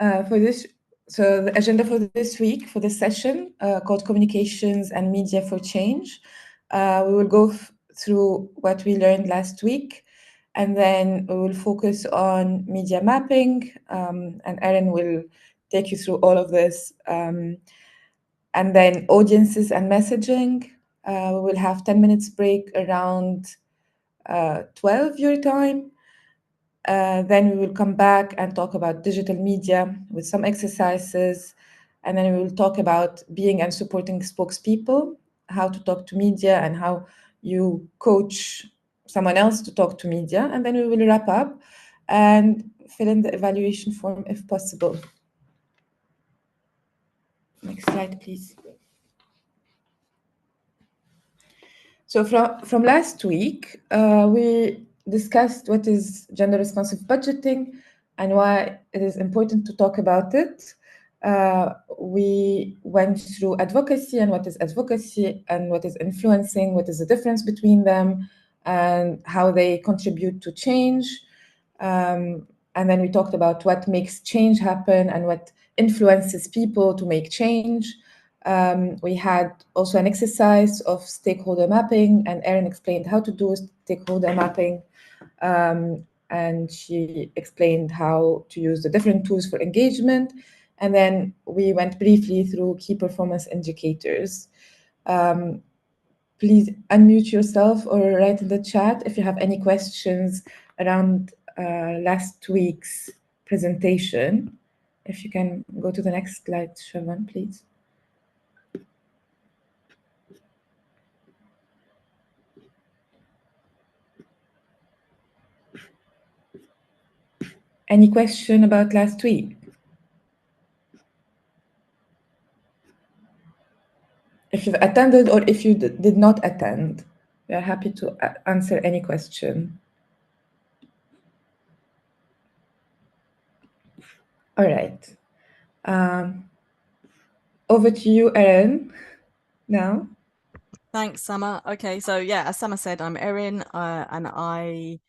For this, so the agenda for this week, for this session, called Communications and Media for Change, we will go through what we learned last week, and then we will focus on media mapping, and Erin will take you through all of this. And then audiences and messaging. We will have 10 minutes break around 12 your time. Then we will come back and talk about digital media with some exercises. And then we will talk about being and supporting spokespeople, how to talk to media and how you coach someone else to talk to media. And then we will wrap up and fill in the evaluation form if possible. Next slide, please. So from last week, we discussed what is gender-responsive budgeting and why it is important to talk about it. We went through advocacy and what is advocacy and what is influencing, what is the difference between them, and how they contribute to change. And then we talked about what makes change happen and what influences people to make change. We had also an exercise of stakeholder mapping, and Erin explained how to do stakeholder mapping. And she explained how to use the different tools for engagement. And then we went briefly through key performance indicators. Please unmute yourself or write in the chat if you have any questions around last week's presentation. If you can go to the next slide, Siobhan, please. Any question about last week? If you've attended or if you did not attend, we are happy to answer any question. All right. Over to you, Erin, now. Thanks, Summer. Okay, so yeah, as Summer said, I'm Erin, and I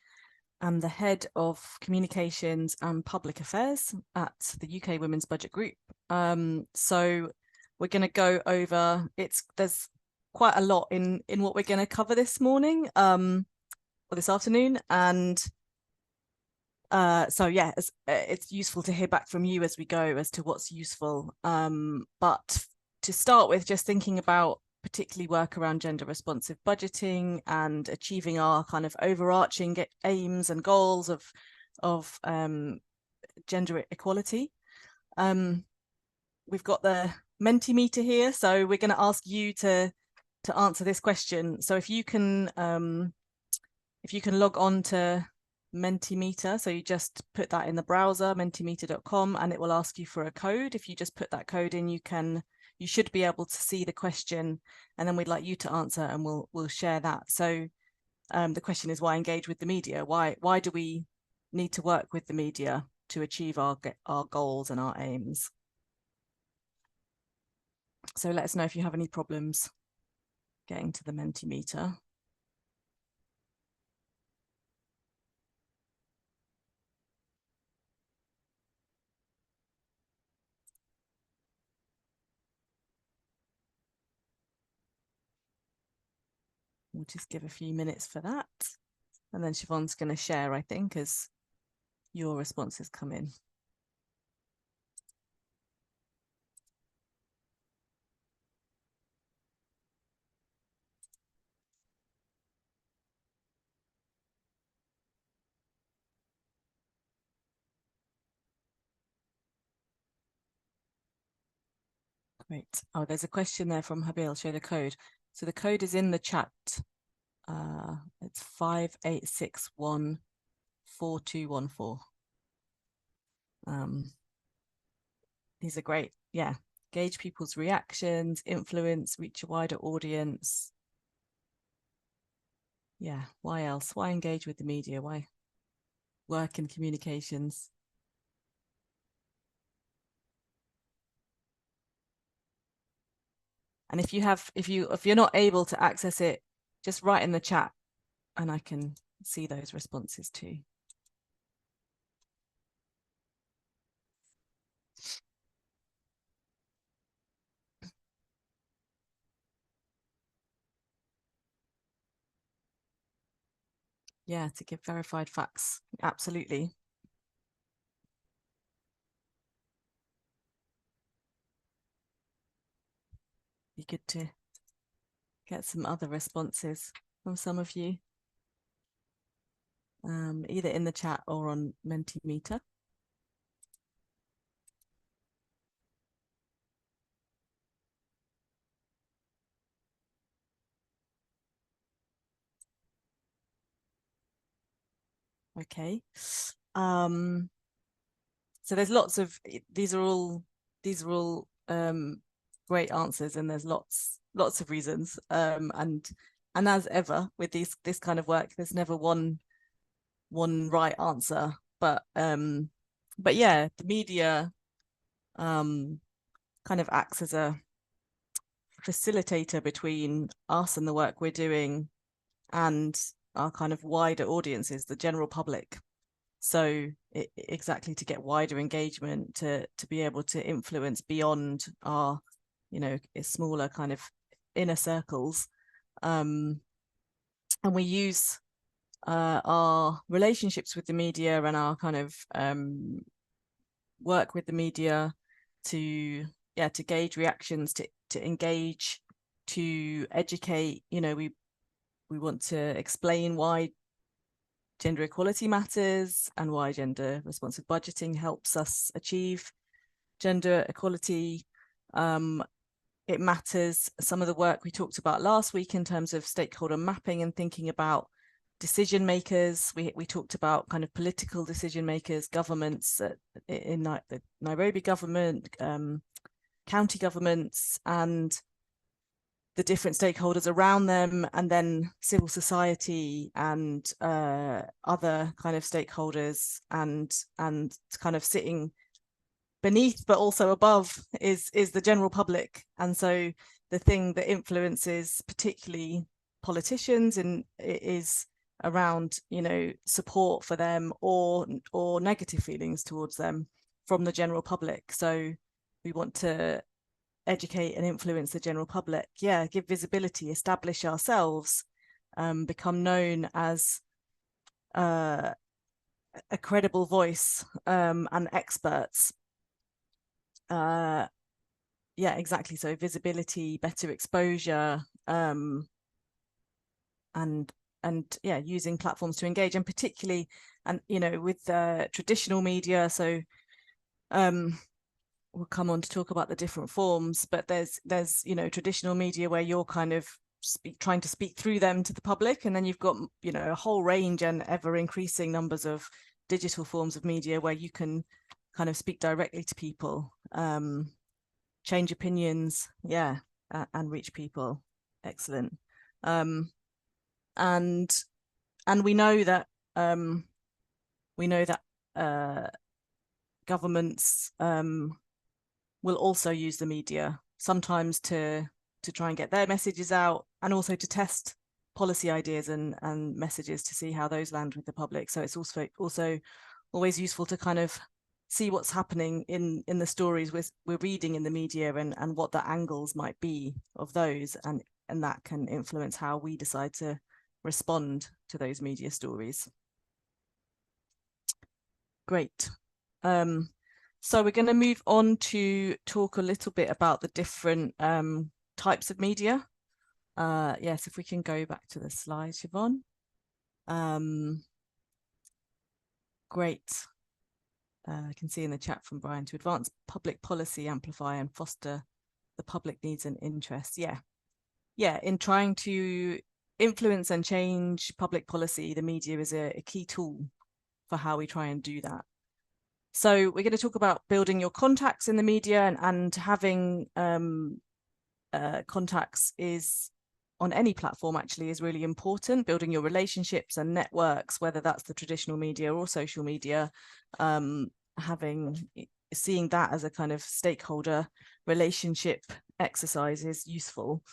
am the head of communications and public affairs at the UK Women's Budget Group. So we're going to go over, there's quite a lot in what we're going to cover this morning, or this afternoon, and so yeah, it's useful to hear back from you as we go as to what's useful. But to start with, just thinking about particularly work around gender responsive budgeting and achieving our kind of overarching aims and goals of gender equality. We've got the Mentimeter here, so we're going to ask you to answer this question. So if you can log on to Mentimeter, so you just put that in the browser, mentimeter.com, and it will ask you for a code. If you just put that code in, you should be able to see the question, and then we'd like you to answer, and we'll share that. So the question is, why engage with the media? Why do we need to work with the media to achieve our goals and our aims? So let us know if you have any problems getting to the Mentimeter. We'll just give a few minutes for that. And then Siobhan's going to share, I think, as your responses come in. Great. Oh, there's a question there from Habil. Show the code. So the code is in the chat. It's 58614214. These are great. Yeah. Gauge people's reactions, influence, reach a wider audience. Yeah. Why else? Why engage with the media? Why work in communications? And if you're not able to access it, just write in the chat and I can see those responses too. Yeah, to give verified facts. Absolutely. Be good to get some other responses from some of you, either in the chat or on Mentimeter. Okay. So there's lots of, these are all great answers, and there's lots of reasons. And as ever with this kind of work, there's never one right answer. But yeah, the media kind of acts as a facilitator between us and the work we're doing and our kind of wider audiences, the general public. So exactly, to get wider engagement, to be able to influence beyond our, smaller kind of inner circles. And we use our relationships with the media and our kind of work with the media to gauge reactions, to engage, to educate. We want to explain why gender equality matters and why gender responsive budgeting helps us achieve gender equality. It matters, some of the work we talked about last week in terms of stakeholder mapping and thinking about decision makers. We talked about kind of political decision makers, governments in the Nairobi government, county governments, and the different stakeholders around them, and then civil society and other kind of stakeholders, and kind of sitting beneath but also above is the general public. And so the thing that influences particularly politicians and is around support for them or negative feelings towards them from the general public. So we want to educate and influence the general public, give visibility, establish ourselves, become known as a credible voice, and experts. Exactly, so visibility, better exposure, and using platforms to engage, and particularly, and with traditional media. So we'll come on to talk about the different forms, but there's traditional media where you're kind of trying to speak through them to the public, and then you've got a whole range and ever increasing numbers of digital forms of media where you can kind of speak directly to people, change opinions, and reach people. Excellent. And we know that governments will also use the media sometimes to try and get their messages out, and also to test policy ideas and messages to see how those land with the public. So it's also always useful to kind of see what's happening in the stories we're reading in the media, and what the angles might be of those, and that can influence how we decide to respond to those media stories. Great. So we're going to move on to talk a little bit about the different types of media. Yes, if we can go back to the slide, Siobhan. Great. I can see in the chat from Brian, to advance public policy, amplify and foster the public needs and interests. In trying to influence and change public policy, the media is a key tool for how we try and do that. So we're going to talk about building your contacts in the media, and having contacts is on any platform actually is really important. Building your relationships and networks, whether that's the traditional media or social media, seeing that as a kind of stakeholder relationship exercise is useful.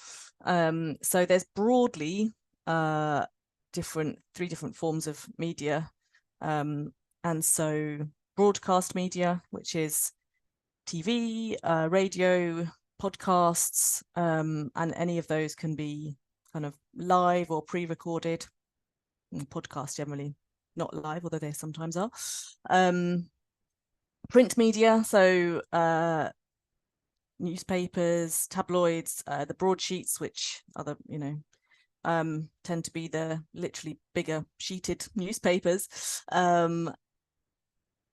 So there's broadly three different forms of media, and so broadcast media, which is TV, radio, podcasts, and any of those can be kind of live or pre-recorded. podcasts generally, not live, although they sometimes are. Print media, so newspapers, tabloids, the broadsheets, which are the, tend to be the literally bigger sheeted newspapers.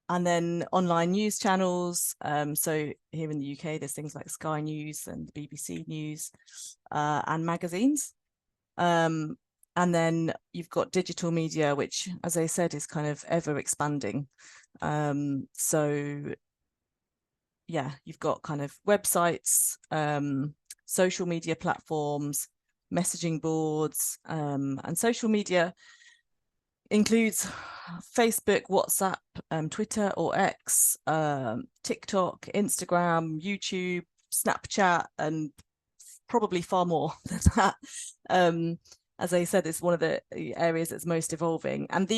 And then online news channels. So here in the UK, there's things like Sky News and BBC News, and magazines. And then you've got digital media, which, as I said, is kind of ever expanding. So yeah, you've got kind of websites, social media platforms, messaging boards, and social media includes Facebook, WhatsApp, Twitter or X, TikTok, Instagram, YouTube, Snapchat, and probably far more than that. As I said, it's one of the areas that's most evolving, and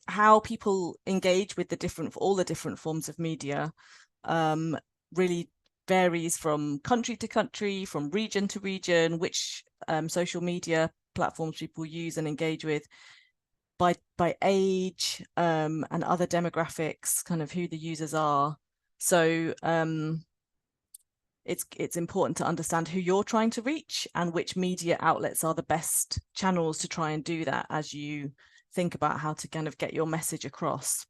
how people engage with all the different forms of media really varies from country to country, from region to region, which social media platforms people use and engage with, by age, and other demographics, kind of who the users are. So it's important to understand who you're trying to reach and which media outlets are the best channels to try and do that as you think about how to kind of get your message across.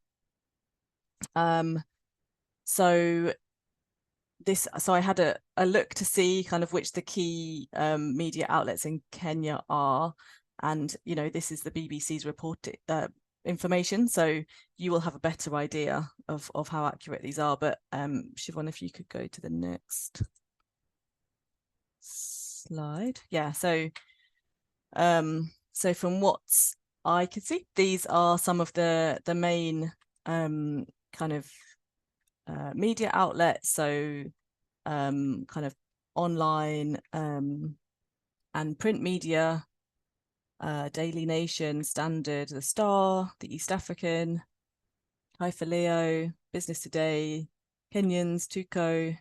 So I had a look to see kind of which the key media outlets in Kenya are, and this is the BBC's reported information, so you will have a better idea of how accurate these are. But Siobhan, if you could go to the next slide. Yeah, so from what I could see, these are some of the main kind of media outlets. So kind of online and print media, Daily Nation, Standard, The Star, The East African, Taifa Leo, Business Today, Kenyans, Tuko.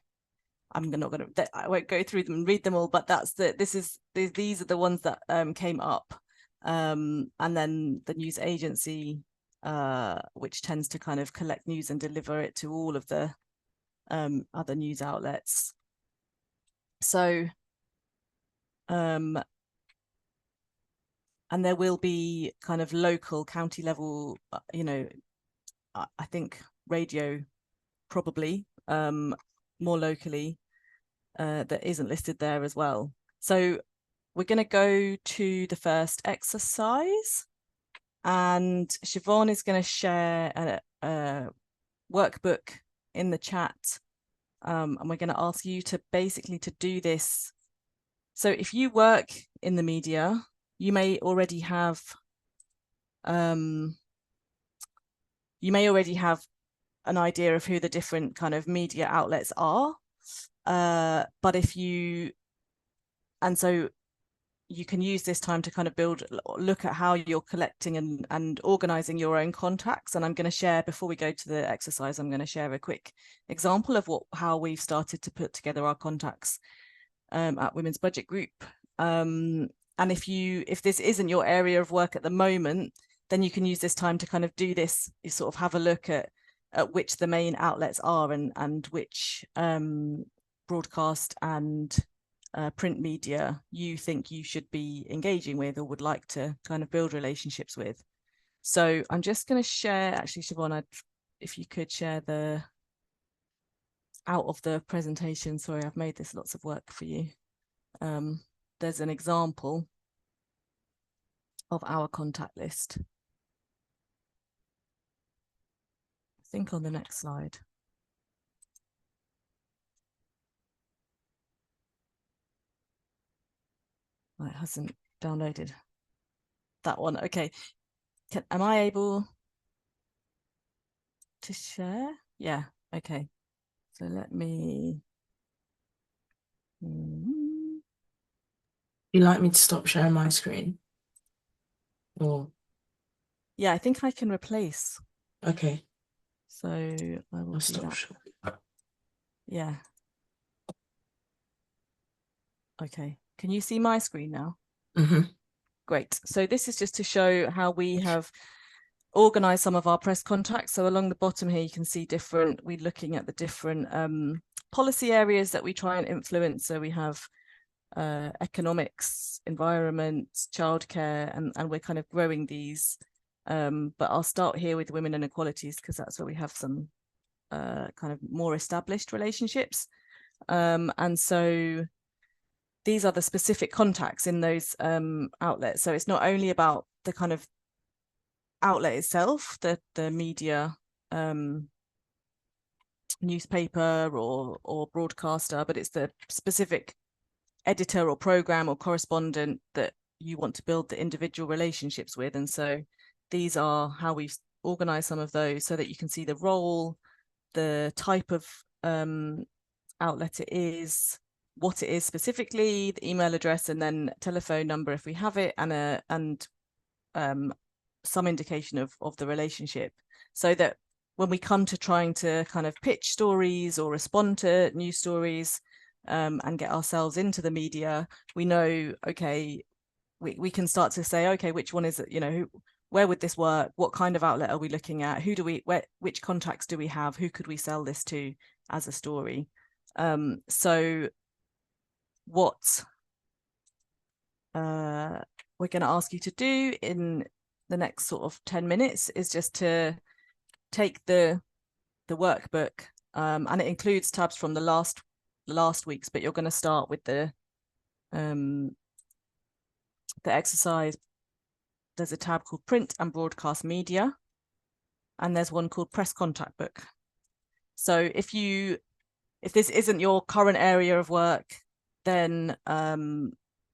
I won't go through them and read them all, but these are the ones that came up. And then the news agency, which tends to kind of collect news and deliver it to all of the other news outlets. So and there will be kind of local county level, I think radio probably more locally that isn't listed there as well. So we're going to go to the first exercise, and Siobhan is going to share a workbook in the chat, and we're going to ask you to basically to do this. So if you work in the media, you may already have an idea of who the different kind of media outlets are, but so you can use this time to kind of look at how you're collecting and organizing your own contacts. And I'm going to share, before we go to the exercise, I'm going to share a quick example of how we've started to put together our contacts at Women's Budget Group. And if this isn't your area of work at the moment, then you can use this time to kind of do this. You sort of have a look at which the main outlets are and which broadcast and print media you think you should be engaging with or would like to kind of build relationships with. So I'm just going to share, actually, Siobhan, if you could share out of the presentation. Sorry, I've made this lots of work for you. There's an example of our contact list. I think on the next slide. Oh, it hasn't downloaded that one. Okay. Am I able to share? Yeah. Okay. So let me. You'd like me to stop sharing my screen? Or yeah, I think I can replace. Okay. So I will do stop that. sharing. Yeah. Okay. Can you see my screen now? Mm-hmm. Great. So this is just to show how we have organized some of our press contacts. So along the bottom here, you can see we're looking at the different policy areas that we try and influence. So we have economics, environment, childcare, and we're kind of growing these. But I'll start here with women and equalities because that's where we have some kind of more established relationships. And so these are the specific contacts in those outlets. So it's not only about the kind of outlet itself, the media newspaper or broadcaster, but it's the specific editor or program or correspondent that you want to build the individual relationships with. And so these are how we've organized some of those so that you can see the role, the type of outlet it is, what it is specifically, the email address, and then telephone number if we have it, and some indication of the relationship, so that when we come to trying to kind of pitch stories or respond to news stories and get ourselves into the media, we know, okay, we can start to say, okay, which one is it, you know, where would this work? What kind of outlet are we looking at? Which contacts do we have? Who could we sell this to as a story? So what we're going to ask you to do in the next sort of 10 minutes is just to take the workbook, and it includes tabs from the last week's, but you're going to start with the exercise. There's a tab called print and broadcast media, and there's one called press contact book. So if this isn't your current area of work, then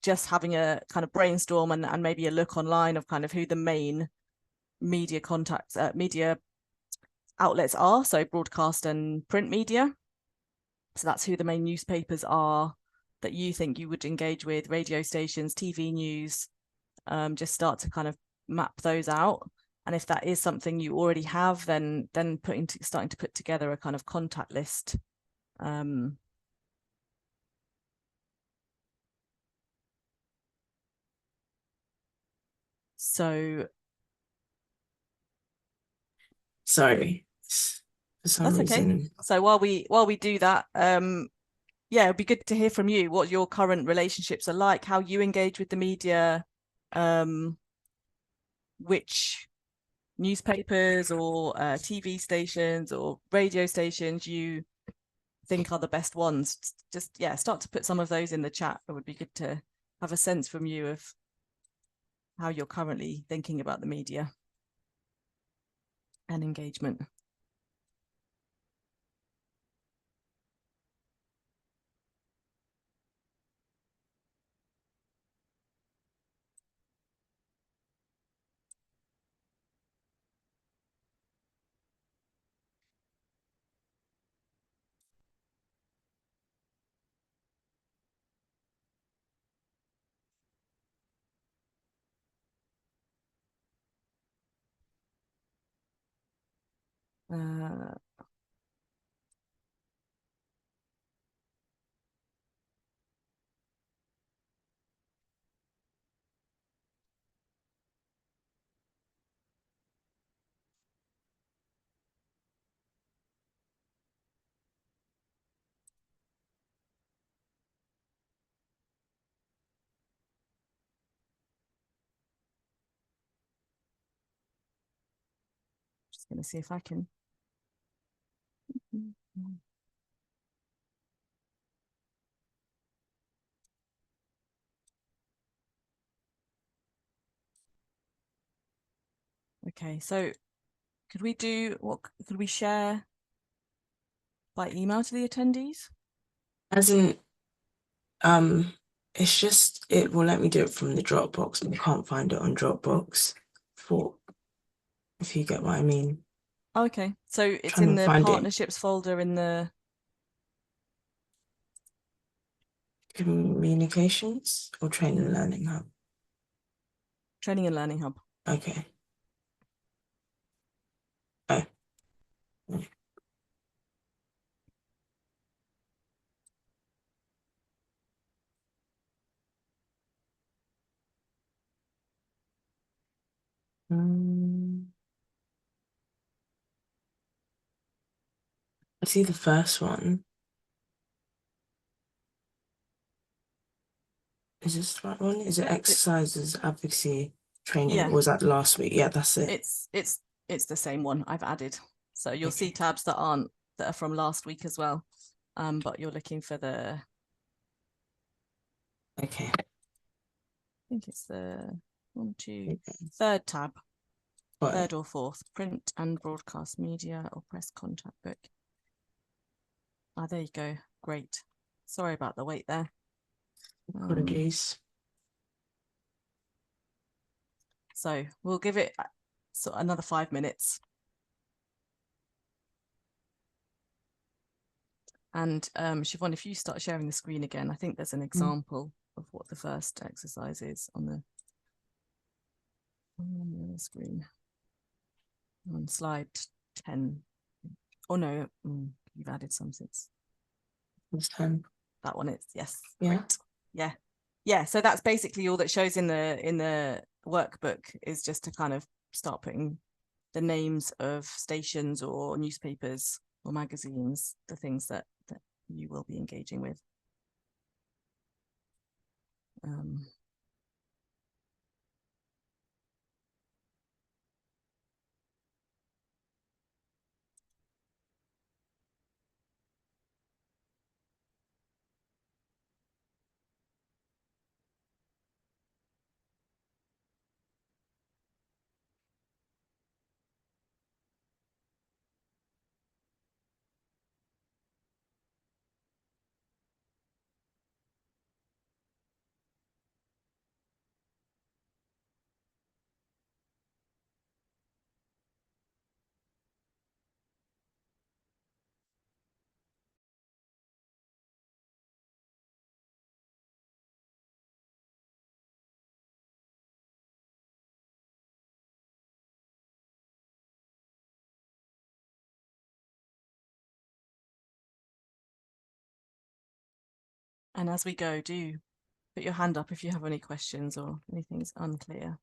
just having a kind of brainstorm and maybe a look online of kind of who the main media outlets are, so broadcast and print media. So that's who the main newspapers are that you think you would engage with, radio stations, TV news. Just start to kind of map those out. And if that is something you already have, then starting to put together a kind of contact list. So Sorry, for some that's okay. reason. So while we do that, yeah, it'd be good to hear from you what your current relationships are like, how you engage with the media, which newspapers or TV stations or radio stations you think are the best ones. Just, yeah, start to put some of those in the chat. It would be good to have a sense from you of how you're currently thinking about the media and engagement. Just going to see if I can. Okay, so could we share by email to the attendees? As in, it's just, it will let me do it from the Dropbox, but I can't find it on Dropbox, if you get what I mean. Okay, so it's Trying in to the find it. partnerships folder in the Communications or Training and Learning Hub? Training and Learning Hub. Okay. Oh. I see the first one. Is this the right one? Is it exercises, advocacy, training? Yeah. Or was that last week? Yeah, that's it. It's the same one I've added. So you'll Okay. see tabs that are from last week as well. But you're looking for the, Okay. I think it's the third tab, third or fourth, print and broadcast media or press contact book. Ah, there you go. Great. Sorry about the wait there. Apologies. So we'll give it another 5 minutes. And Siobhan, if you start sharing the screen again, I think there's an example of what the first exercise is on the screen. On slide 10. Oh no, you've added some since. It's 10. That one is, yes. Yeah. Great. Yeah. Yeah. So that's basically all that shows in the workbook, is just to kind of start putting the names of stations or newspapers or magazines, the things that you will be engaging with. And as we go, do put your hand up if you have any questions or anything's unclear.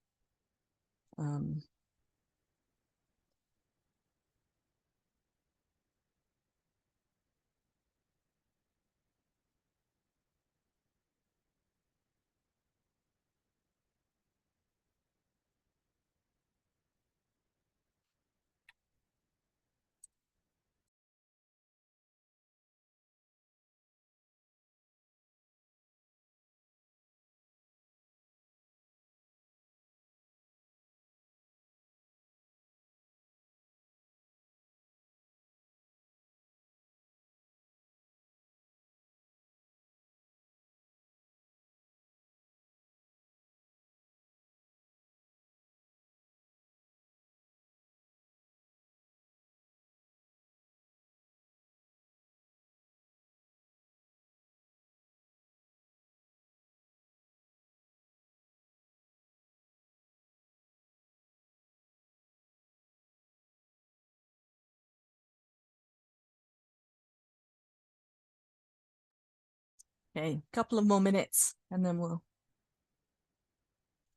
Okay, a couple of more minutes and then we'll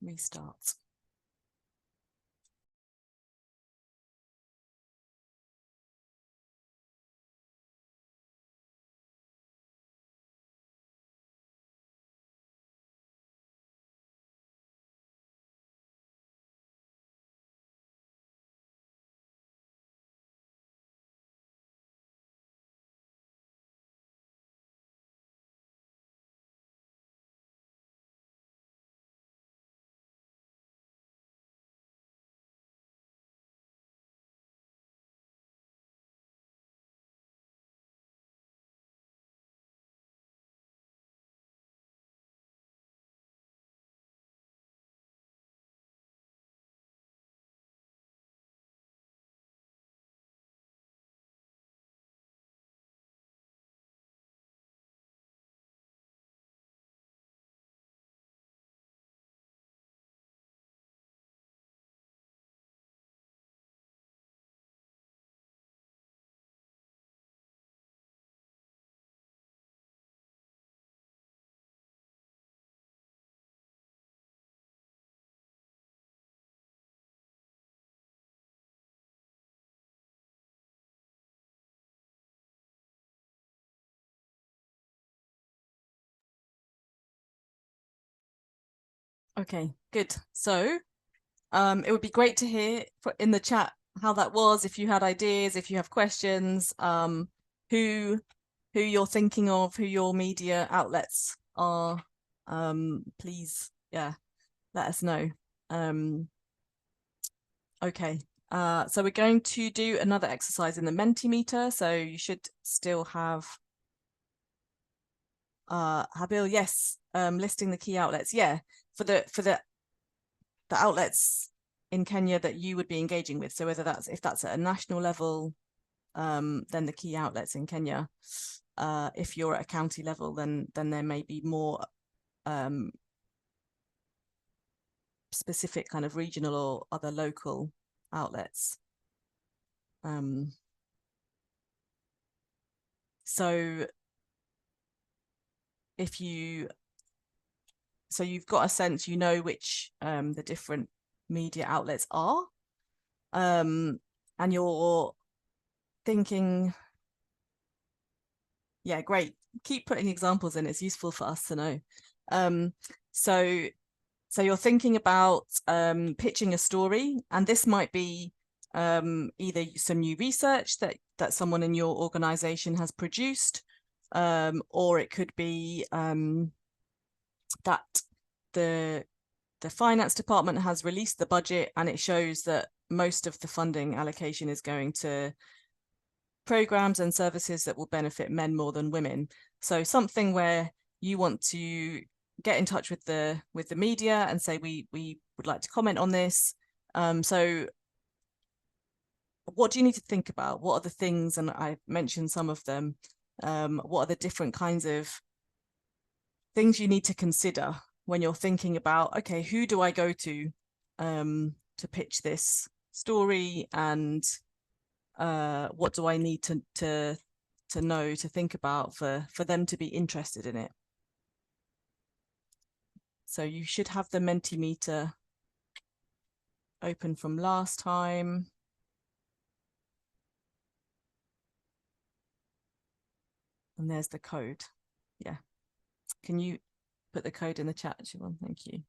restart. Okay, good. So it would be great to hear in the chat how that was, if you had ideas, if you have questions, who you're thinking of, who your media outlets are. Please, yeah, let us know. Okay, so we're going to do another exercise in the Mentimeter. So you should still have Habil, yes, listing the key outlets. Yeah, for the outlets in Kenya that you would be engaging with. So whether that's, if that's at a national level, then the key outlets in Kenya. If you're at a county level, then there may be more specific kind of regional or other local outlets. So if you, so you've got a sense, you know which the different media outlets are, and you're thinking, yeah, great, keep putting examples in, it's useful for us to know. So you're thinking about pitching a story, and this might be either some new research that someone in your organization has produced, or it could be that the finance department has released the budget and it shows that most of the funding allocation is going to programs and services that will benefit men more than women. So something where you want to get in touch with the media and say, we would like to comment on this. So what do you need to think about? What are the things, and I mentioned some of them, what are the different kinds of things you need to consider when you're thinking about, okay, who do I go to pitch this story, and what do I need to know, to think about for them to be interested in it? So you should have the Mentimeter open from last time. And there's the code. Yeah. Can you put the code in the chat, Siobhan? Thank you.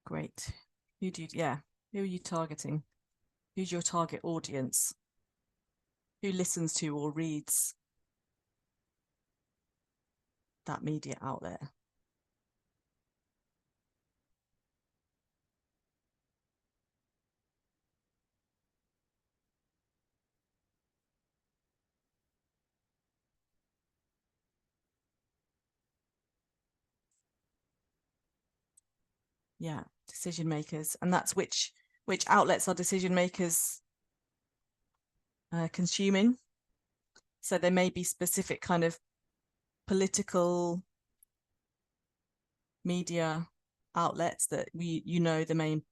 Great. Who are you targeting? Who's your target audience? Who listens to or reads that media outlet? Yeah, decision makers. And that's which outlets are decision makers consuming. So there may be specific kind of political media outlets that the main,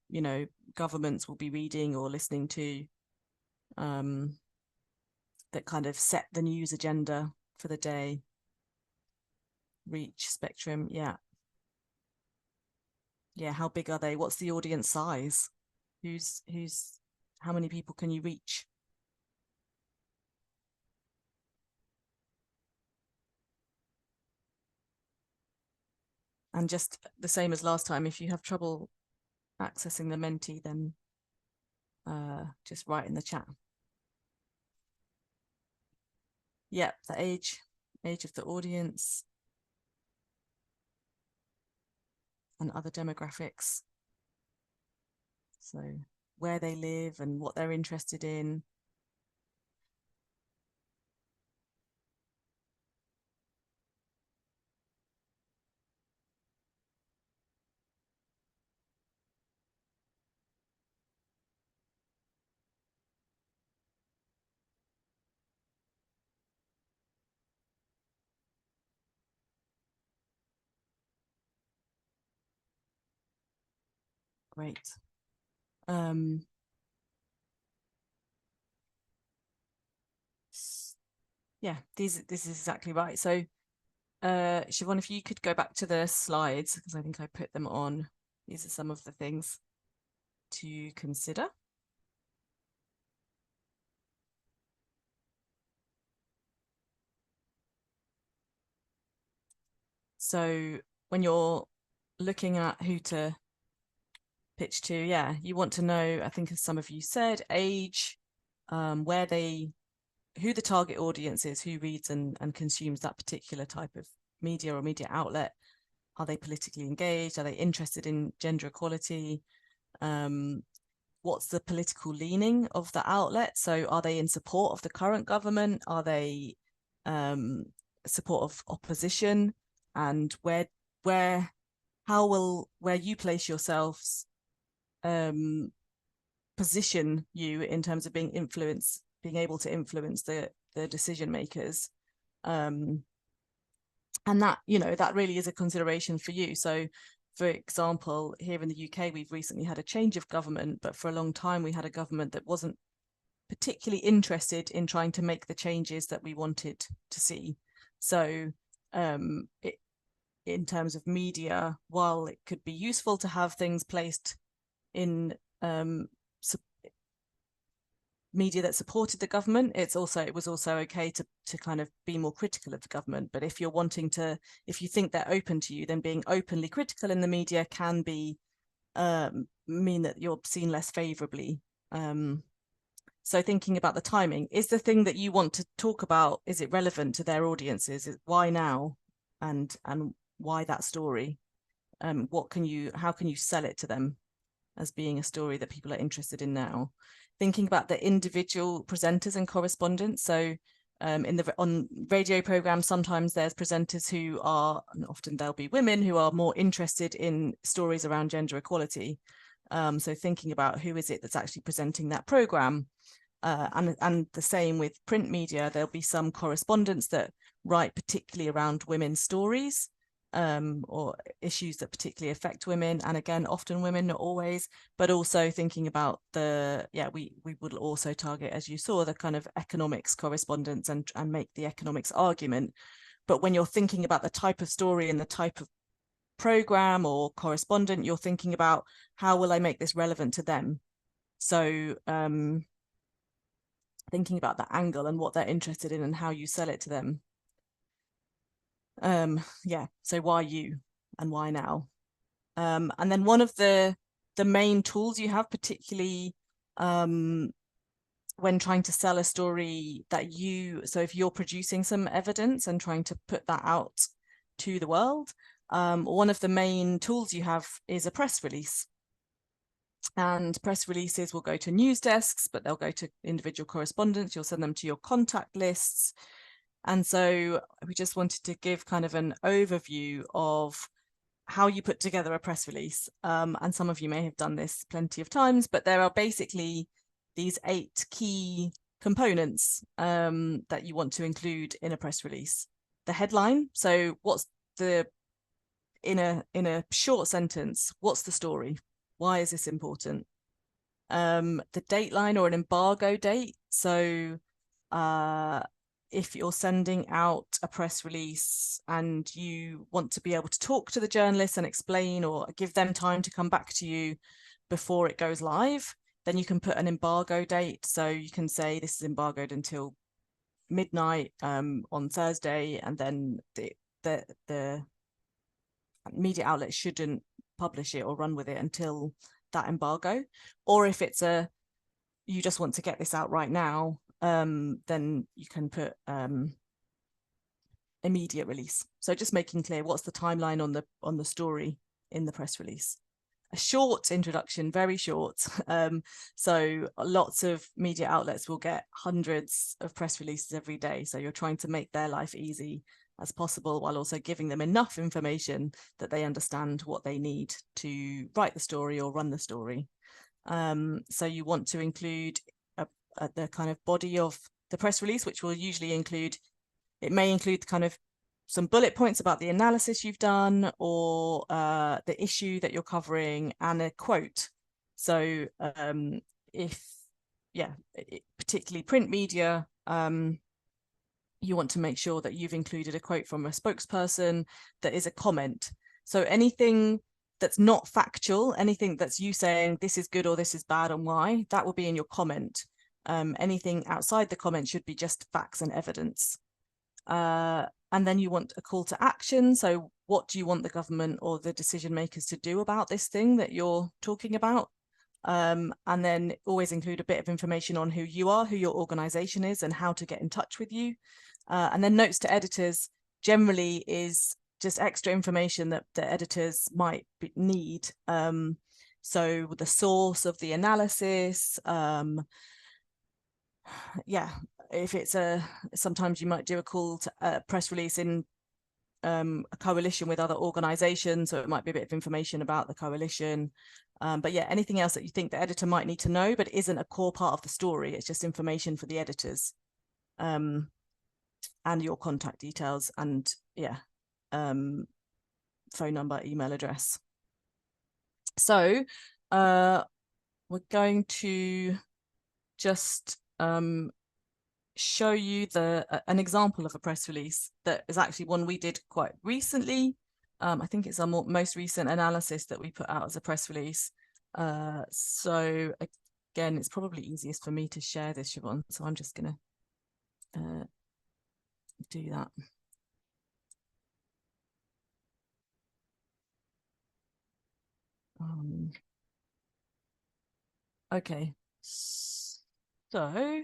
governments will be reading or listening to, that kind of set the news agenda for the day. Reach, spectrum, yeah. How big are they? What's the audience size? How many people can you reach? And just the same as last time, if you have trouble accessing the Menti, then just write in the chat. Yeah, the age of the audience and other demographics. So where they live and what they're interested in. Great. Yeah, this is exactly right. So Siobhan, if you could go back to the slides, because I think I put them on. These are some of the things to consider. So when you're looking at who to pitch to, yeah, you want to know, I think as some of you said, age, who the target audience is, who reads and consumes that particular type of media or media outlet. Are they politically engaged? Are they interested in gender equality? What's the political leaning of the outlet? So are they in support of the current government? Are they support of opposition? And where you place yourselves position you in terms of being able to influence the decision makers, and that, you know, that really is a consideration for you. So for example, here in the UK, we've recently had a change of government, but for a long time we had a government that wasn't particularly interested in trying to make the changes that we wanted to see. So in terms of media, while it could be useful to have things placed in media that supported the government, it was also okay to kind of be more critical of the government. But if you think they're open to you, then being openly critical in the media can be mean that you're seen less favorably. So thinking about the timing, is the thing that you want to talk about, is it relevant to their audiences? Why now, and why that story? How can you sell it to them as being a story that people are interested in now? Thinking about the individual presenters and correspondents. So on radio programs, sometimes there's presenters who are, and often they'll be women, who are more interested in stories around gender equality. So thinking about who is it that's actually presenting that program. And the same with print media, there'll be some correspondents that write particularly around women's stories, or issues that particularly affect women, and again, often women, not always. But also thinking about we would also target, as you saw, the kind of economics correspondents and make the economics argument. But when you're thinking about the type of story and the type of program or correspondent, you're thinking about, how will I make this relevant to them? So thinking about that angle and what they're interested in and how you sell it to them. So why you and why now? And then one of the main tools you have, particularly when trying to sell a story so if you're producing some evidence and trying to put that out to the world, one of the main tools you have is a press release. And press releases will go to news desks, but they'll go to individual correspondents. You'll send them to your contact lists. And so we just wanted to give kind of an overview of how you put together a press release. And some of you may have done this plenty of times, but there are basically these 8 key components that you want to include in a press release. The headline. So what's in a short sentence, what's the story? Why is this important? The dateline or an embargo date. So if you're sending out a press release and you want to be able to talk to the journalists and explain or give them time to come back to you before it goes live, then you can put an embargo date. So you can say this is embargoed until midnight on Thursday, and then the media outlet shouldn't publish it or run with it until that embargo. Or if it's you just want to get this out right now, then you can put immediate release. So just making clear what's the timeline on the story in the press release. A short introduction, very short. So lots of media outlets will get hundreds of press releases every day. So you're trying to make their life easy as possible, while also giving them enough information that they understand what they need to write the story or run the story. So you want to include the kind of body of the press release, which will usually include, it may include kind of some bullet points about the analysis you've done or the issue that you're covering, and a quote. So particularly print media, you want to make sure that you've included a quote from a spokesperson that is a comment. So anything that's not factual, anything that's you saying this is good or this is bad and why, that will be in your comment. Anything outside the comment should be just facts and evidence. And then you want a call to action. So what do you want the government or the decision makers to do about this thing that you're talking about? And then always include a bit of information on who you are, who your organization is, and how to get in touch with you. And then notes to editors generally is just extra information that the editors might need. So the source of the analysis, yeah, if it's sometimes you might do a call to a press release in a coalition with other organizations, so it might be a bit of information about the coalition. But yeah, anything else that you think the editor might need to know but isn't a core part of the story, it's just information for the editors. And your contact details and yeah, phone number, email address. So we're going to just show you an example of a press release that is actually one we did quite recently. I think it's our most recent analysis that we put out as a press release. So again, it's probably easiest for me to share this, Siobhan. So I'm just going to do that. Okay, so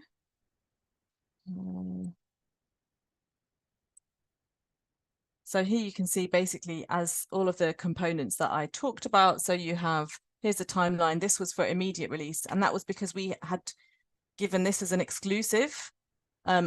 so here you can see basically as all of the components that I talked about. So you have, here's the timeline. This was for immediate release, and that was because we had given this as an exclusive.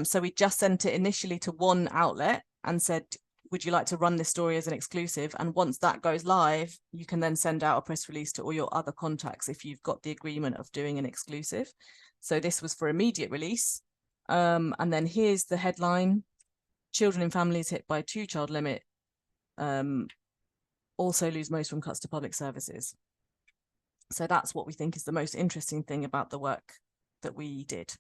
So we just sent it initially to one outlet and said, would you like to run this story as an exclusive? And once that goes live, you can then send out a press release to all your other contacts if you've got the agreement of doing an exclusive. So this was for immediate release. And then here's the headline: children in families hit by 2-child limit also lose most from cuts to public services. So that's what we think is the most interesting thing about the work that we did.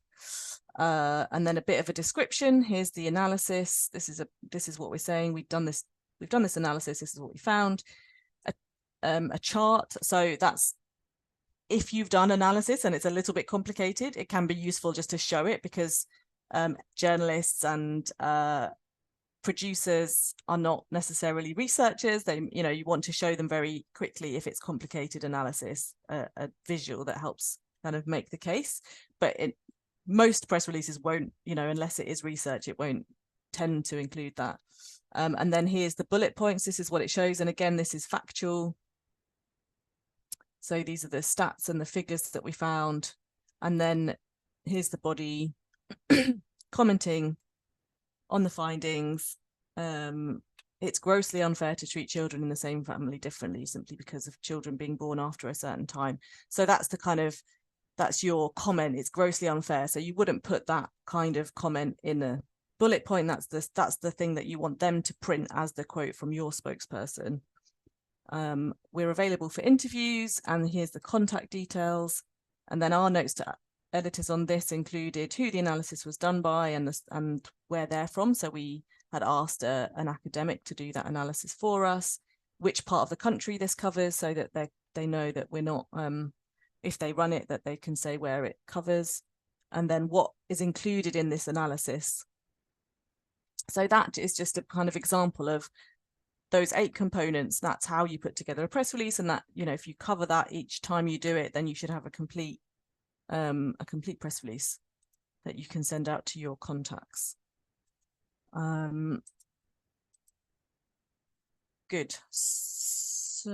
And then a bit of a description. Here's the analysis. This is what we're saying. We've done this analysis. This is what we found. A chart. So that's if you've done analysis and it's a little bit complicated, it can be useful just to show it, because journalists and producers are not necessarily researchers. They, you want to show them very quickly if it's complicated analysis, a visual that helps kind of make the case. But most press releases won't, unless it is research, it won't tend to include that. And then here's the bullet points. This is what it shows. And again, this is factual. So these are the stats and the figures that we found. And then here's the body commenting on the findings. It's grossly unfair to treat children in the same family differently simply because of children being born after a certain time. So that's that's your comment. It's grossly unfair. So you wouldn't put that kind of comment in a bullet point. That's the thing that you want them to print as the quote from your spokesperson. We're available for interviews, and here's the contact details. And then our notes to editors on this included who the analysis was done by and where they're from. So we had asked an academic to do that analysis for us, which part of the country this covers, so that they know that we're not, if they run it, that they can say where it covers, and then what is included in this analysis. So that is just a kind of example of those 8 components. That's how you put together a press release, and that, if you cover that each time you do it, then you should have a complete press release that you can send out to your contacts. Good. So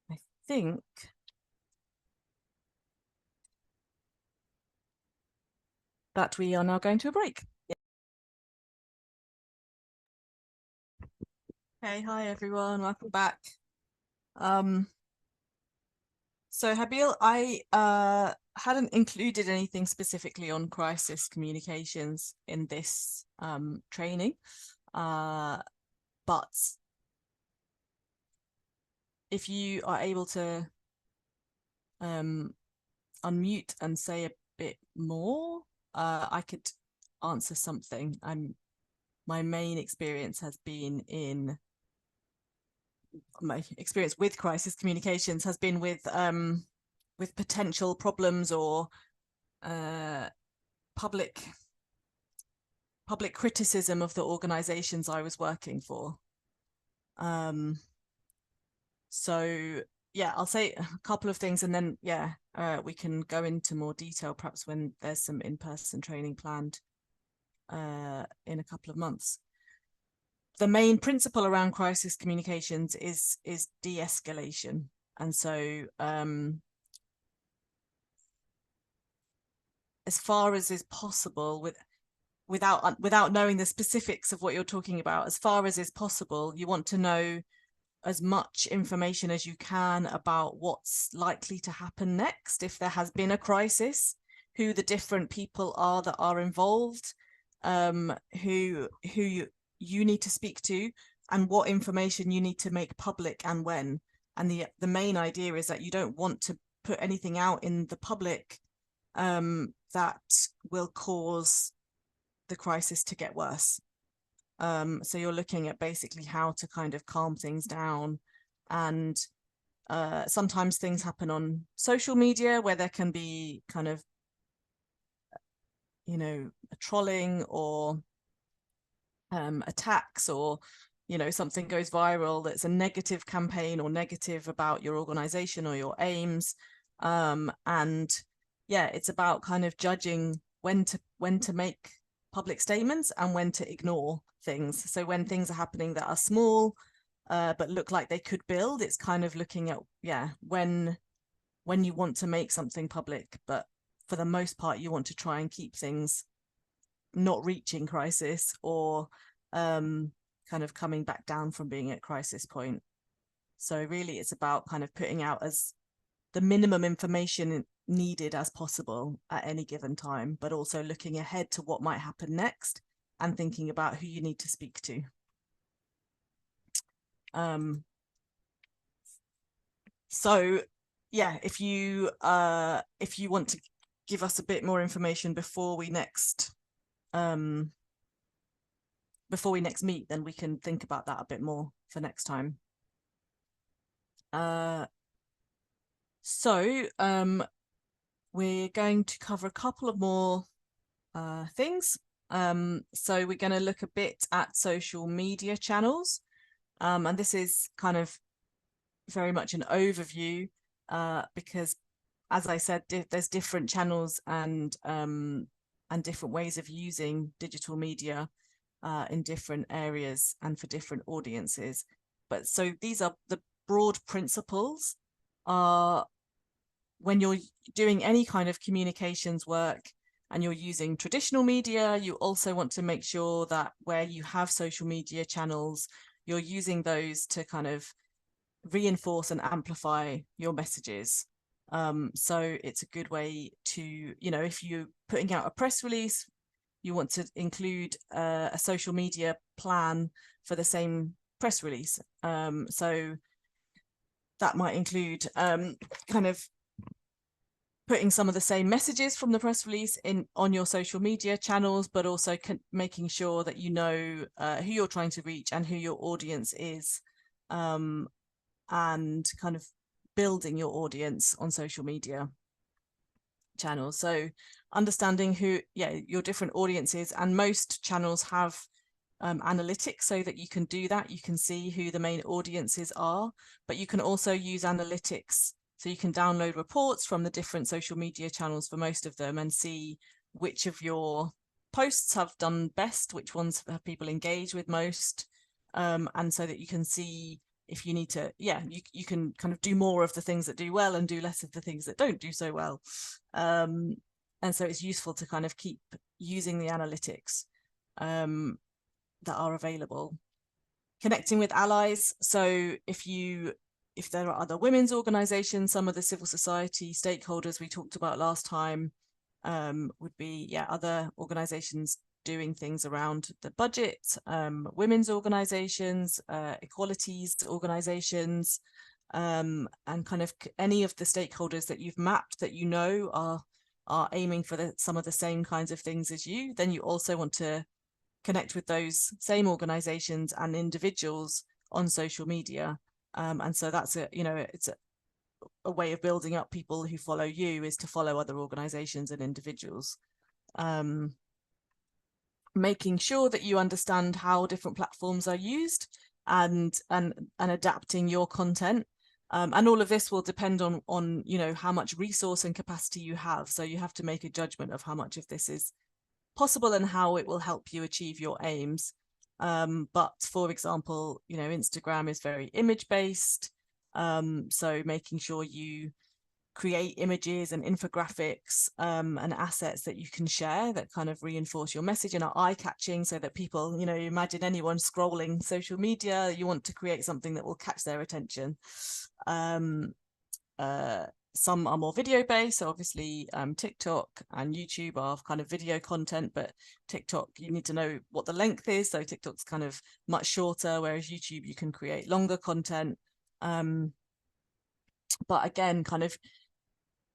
I think that we are now going to a break. Hey, hi everyone, welcome back. So Habil, I hadn't included anything specifically on crisis communications in this training, but if you are able to unmute and say a bit more, I could answer something. My main experience has been in my experience with crisis communications has been with potential problems or public criticism of the organizations I was working for. So yeah, I'll say a couple of things, and then we can go into more detail perhaps when there's some in-person training planned in a couple of months. The main principle around crisis communications is de-escalation, and so as far as is possible, without knowing the specifics of what you're talking about, as far as is possible, you want to know as much information as you can about what's likely to happen next if there has been a crisis, who the different people are that are involved, who you need to speak to, and what information you need to make public and when. And the main idea is that you don't want to put anything out in the public that will cause the crisis to get worse. So you're looking at basically how to kind of calm things down. And sometimes things happen on social media where there can be kind of, you know, a trolling or attacks, or, you know, something goes viral that's a negative campaign or negative about your organization or your aims. And yeah, it's about kind of judging when to make public statements and when to ignore things. So when things are happening that are small but look like they could build, it's kind of looking at when you want to make something public, but for the most part you want to try and keep things not reaching crisis or kind of coming back down from being at crisis point. So really it's about kind of putting out as the minimum information needed as possible at any given time, but also looking ahead to what might happen next and thinking about who you need to speak to. So yeah, if you want to give us a bit more information before we next meet, then we can think about that a bit more for next time. So we're going to cover a couple of more things. So we're going to look a bit at social media channels, and this is kind of very much an overview because, as I said, there's different channels and different ways of using digital media in different areas and for different audiences. But so these are the broad principles. When you're doing any kind of communications work and you're using traditional media, you also want to make sure that where you have social media channels, you're using those to kind of reinforce and amplify your messages. So it's a good way to, you know, if you're putting out a press release, you want to include a social media plan for the same press release. So that might include kind of putting some of the same messages from the press release on your social media channels, but also making sure that you know who you're trying to reach and who your audience is, and kind of building your audience on social media channels. So understanding who your different audiences, and most channels have analytics so that you can do that. You can see who the main audiences are, but you can also use analytics. So you can download reports from the different social media channels for most of them and see which of your posts have done best, which ones have people engaged with most, and so that you can see if you need to, you can kind of do more of the things that do well and do less of the things that don't do so well. And so it's useful to kind of keep using the analytics that are available. Connecting with allies. So if there are other women's organizations, some of the civil society stakeholders we talked about last time would be other organizations doing things around the budget, women's organizations, equalities organizations, and kind of any of the stakeholders that you've mapped that you know are are aiming for some of the same kinds of things as you, then you also want to connect with those same organizations and individuals on social media. And so that's it's a way of building up people who follow you, is to follow other organizations and individuals. Making sure that you understand how different platforms are used and adapting your content. And all of this will depend on how much resource and capacity you have. So you have to make a judgment of how much of this is possible and how it will help you achieve your aims. But for example, Instagram is very image based. So making sure you create images and infographics and assets that you can share that kind of reinforce your message and are eye-catching, so that people, imagine anyone scrolling social media, you want to create something that will catch their attention. Some are more video based, so obviously TikTok and YouTube are kind of video content, but TikTok, you need to know what the length is, so TikTok's kind of much shorter, whereas YouTube, you can create longer content. But again, kind of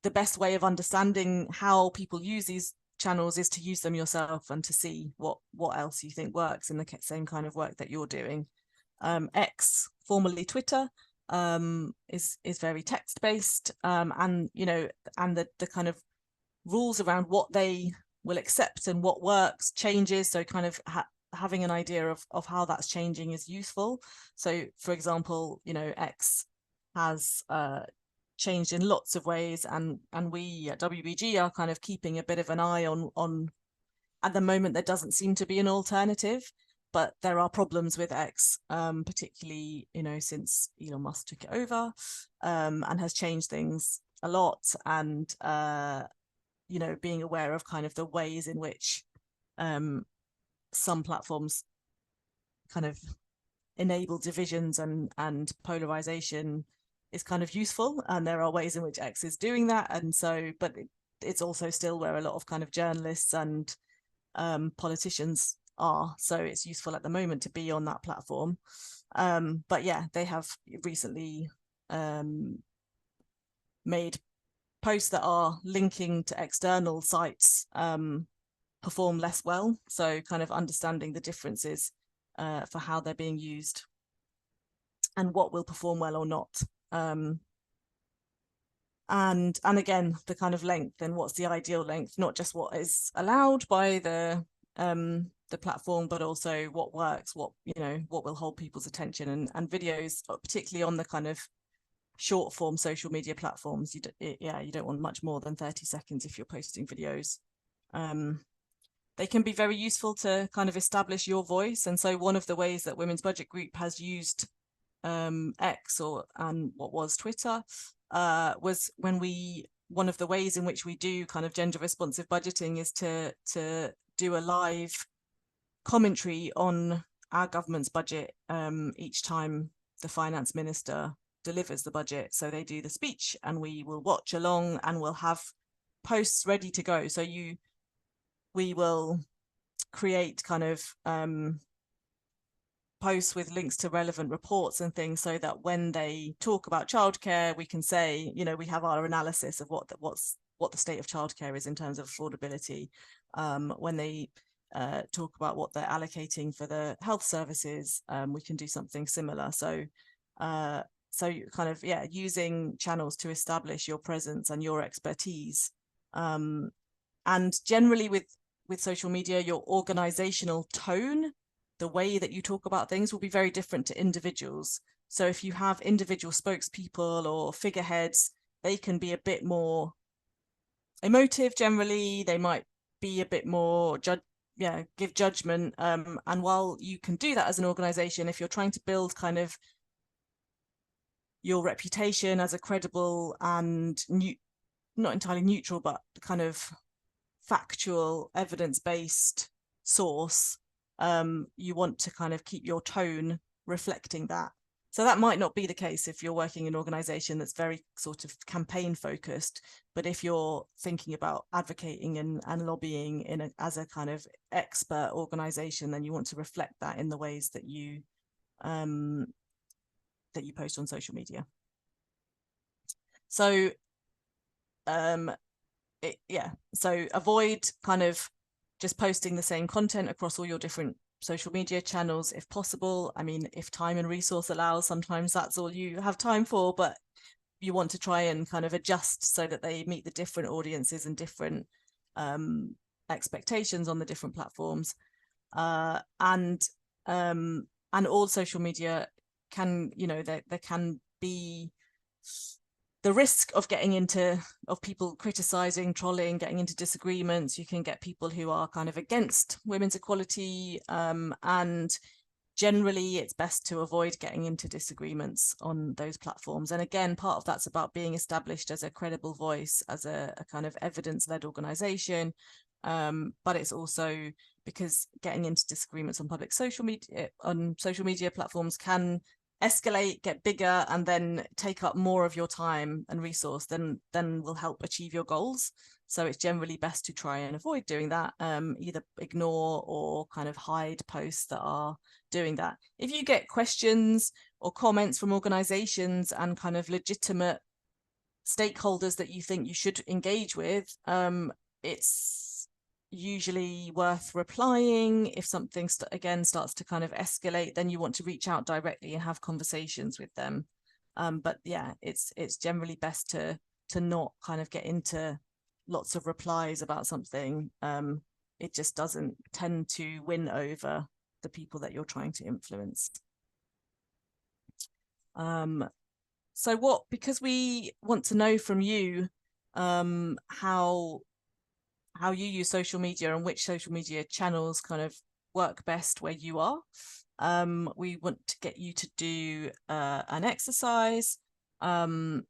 the best way of understanding how people use these channels is to use them yourself and to see what else you think works in the same kind of work that you're doing. X, formerly Twitter, is very text based, and the kind of rules around what they will accept and what works changes. So kind of having an idea of how that's changing is useful. So for example, X has changed in lots of ways, and we at WBG are kind of keeping a bit of an eye on at the moment there doesn't seem to be an alternative, but there are problems with X, particularly since Elon Musk took it over, and has changed things a lot, and being aware of kind of the ways in which some platforms kind of enable divisions and polarization is kind of useful, and there are ways in which X is doing that. And so, but it's also still where a lot of kind of journalists and politicians are, so it's useful at the moment to be on that platform. But yeah, they have recently made posts that are linking to external sites perform less well, so kind of understanding the differences for how they're being used and what will perform well or not. And again, the kind of length and what's the ideal length, not just what is allowed by the platform, but also what works, what will hold people's attention, and videos, particularly on the kind of short form social media platforms, you don't want much more than 30 seconds if you're posting videos. They can be very useful to kind of establish your voice, and so one of the ways that Women's Budget Group has used X and what was Twitter was one of the ways in which we do kind of gender responsive budgeting is to do a live commentary on our government's budget each time the finance minister delivers the budget. So they do the speech and we will watch along, and we'll have posts ready to go. So we will create kind of posts with links to relevant reports and things, so that when they talk about childcare, we can say, we have our analysis of what the state of childcare is in terms of affordability. When they talk about what they're allocating for the health services, we can do something similar. So kind of using channels to establish your presence and your expertise. And generally with social media, your organizational tone, the way that you talk about things, will be very different to individuals. So if you have individual spokespeople or figureheads, they can be a bit more emotive generally. They might be a bit more give judgment. And while you can do that as an organization, if you're trying to build kind of your reputation as a credible and not entirely neutral, but kind of factual, evidence-based source, you want to kind of keep your tone reflecting that. So that might not be the case if you're working in an organization that's very sort of campaign focused, but if you're thinking about advocating and lobbying as a kind of expert organization, then you want to reflect that in the ways that you post on social media. So so avoid kind of just posting the same content across all your different social media channels if possible. I mean, if time and resource allows, sometimes that's all you have time for, but you want to try and kind of adjust so that they meet the different audiences and different expectations on the different platforms. And all social media can, there can be the risk of people criticizing, trolling, getting into disagreements. You can get people who are kind of against women's equality, and generally it's best to avoid getting into disagreements on those platforms. And again, part of that's about being established as a credible voice, as a kind of evidence-led organization, but it's also because getting into disagreements on social media platforms can escalate, get bigger, and then take up more of your time and resource than will help achieve your goals. So it's generally best to try and avoid doing that, either ignore or kind of hide posts that are doing that. If you get questions or comments from organizations and kind of legitimate stakeholders that you think you should engage with, it's usually worth replying. If something again starts to kind of escalate, then you want to reach out directly and have conversations with them. But yeah, it's generally best to not kind of get into lots of replies about something. It just doesn't tend to win over the people that you're trying to influence. So because we want to know from you how you use social media and which social media channels kind of work best where you are, we want to get you to do an exercise. And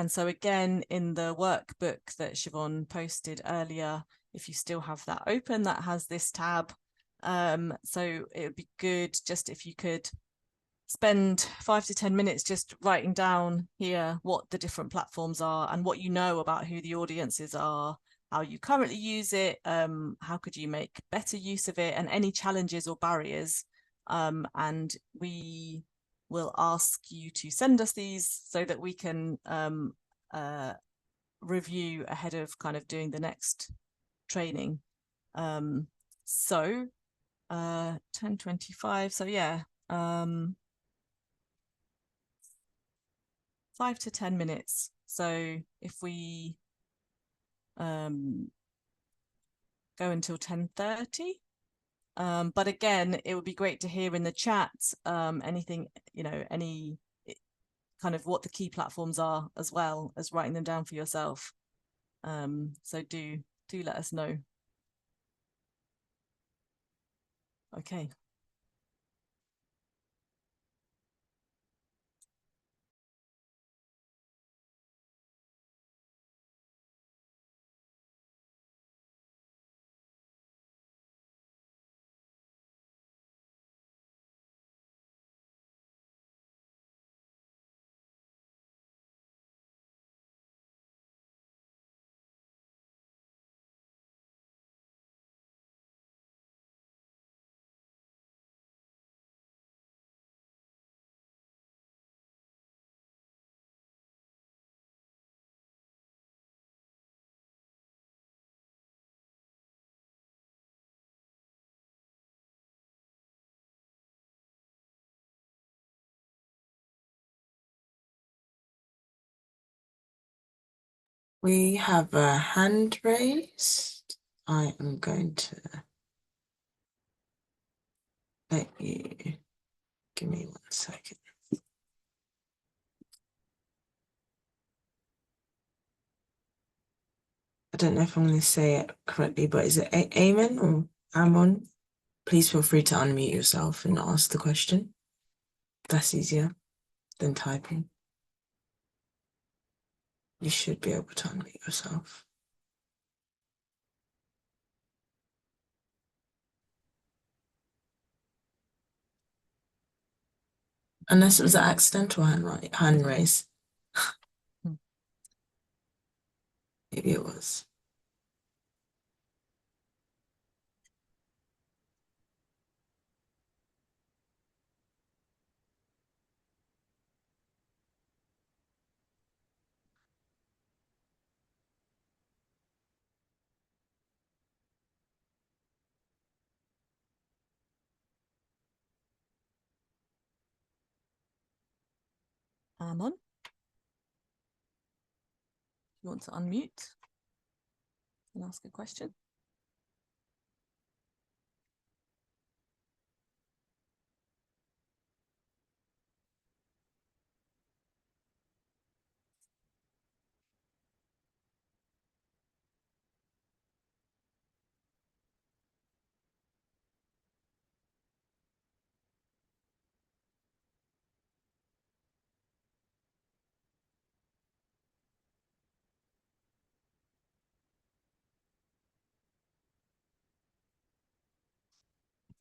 so again, in the workbook that Siobhan posted earlier, if you still have that open, that has this tab. So it would be good just if you could spend 5 to 10 minutes just writing down here what the different platforms are and what you know about who the audiences are, how you currently use it, how could you make better use of it, and any challenges or barriers. And we will ask you to send us these so that we can review ahead of kind of doing the next training. So 10:25, so yeah, 5 to 10 minutes. So if we go until 10:30, but again, it would be great to hear in the chat anything, any kind of what the key platforms are, as well as writing them down for yourself. So do let us know. Okay. We have a hand raised. I am going to let you give me 1 second. I don't know if I'm going to say it correctly, but is it Amon or Amon? Please feel free to unmute yourself and ask the question. That's easier than typing. You should be able to unmute yourself. Unless it was an accidental hand raise. Maybe it was. Amon, you want to unmute and ask a question?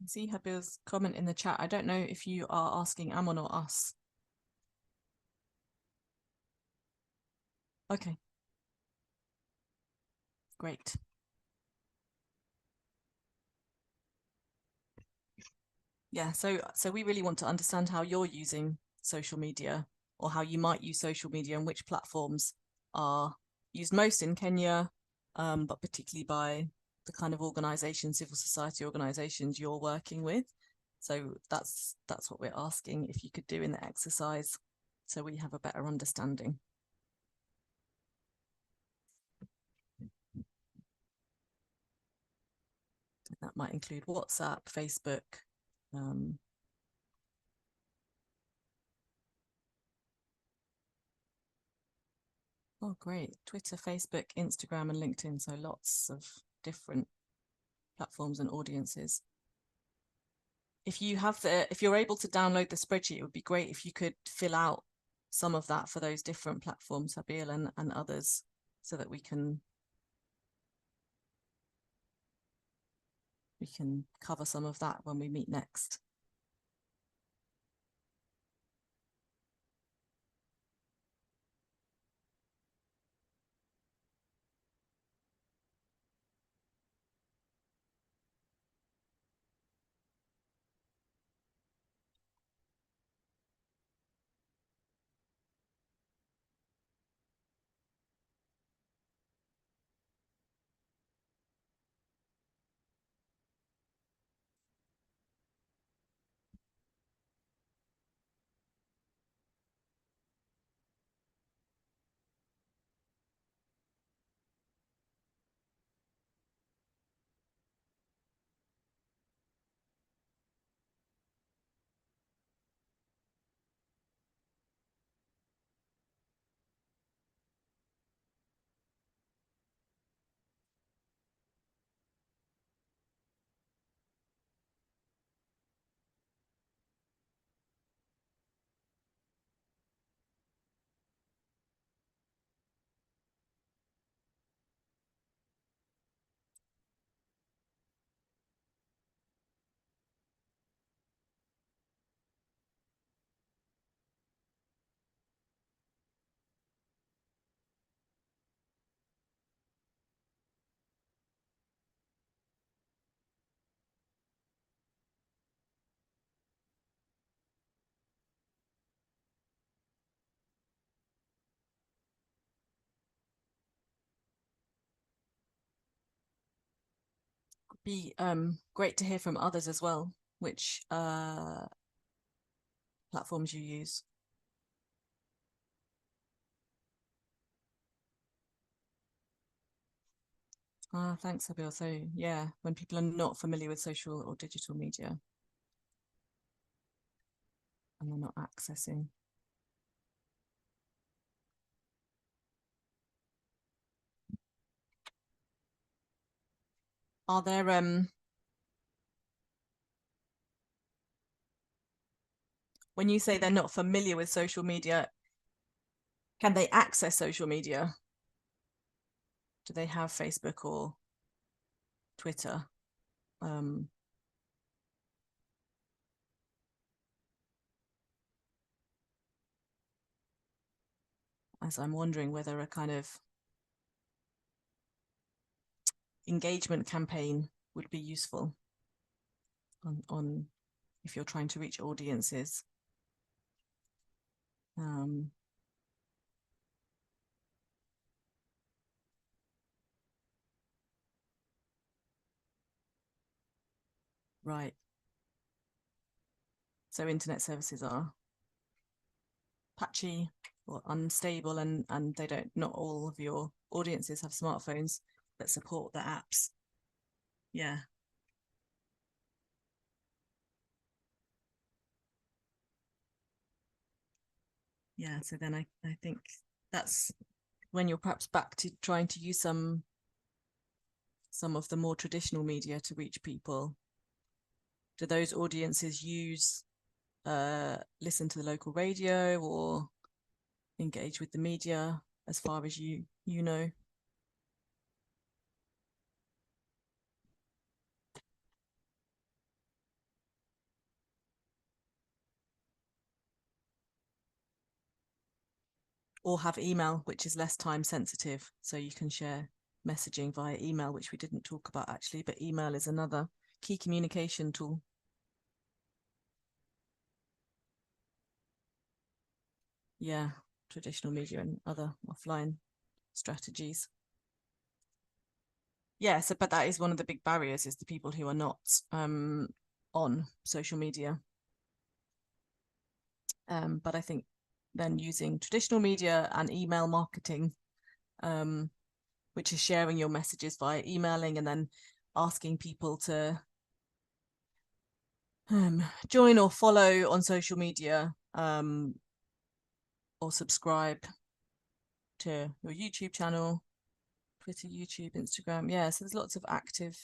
See Habil's comment in the chat. I don't know if you are asking Amon or us. Okay, great. Yeah, so we really want to understand how you're using social media, or how you might use social media, and which platforms are used most in Kenya, but particularly by the kind of organizations, civil society organizations you're working with. So that's what we're asking if you could do in the exercise, so we have a better understanding. That might include WhatsApp, Facebook. Oh, great. Twitter, Facebook, Instagram, and LinkedIn. So lots of different platforms and audiences. If you're able to download the spreadsheet, it would be great if you could fill out some of that for those different platforms, Habil, and others, so that we can cover some of that when we meet next. Be great to hear from others as well, which platforms you use. Thanks, Habil. So yeah, when people are not familiar with social or digital media and they're not accessing. Are there when you say they're not familiar with social media, can they access social media? Do they have Facebook or Twitter? As I'm wondering whether a kind of engagement campaign would be useful on if you're trying to reach audiences. Right. So internet services are. patchy or unstable, and not all of your audiences have smartphones that support the apps. Yeah. Yeah, so then I think that's when you're perhaps back to trying to use some of the more traditional media to reach people. Do those audiences listen to the local radio or engage with the media as far as you know? Or have email, which is less time sensitive, so you can share messaging via email, which we didn't talk about actually, but email is another key communication tool. Yeah, traditional media and other offline strategies. Yeah, so but that is one of the big barriers, is the people who are not on social media. But I think then using traditional media and email marketing, which is sharing your messages via emailing and then asking people to join or follow on social media, or subscribe to your YouTube channel, Twitter, YouTube, Instagram. Yeah, so there's lots of active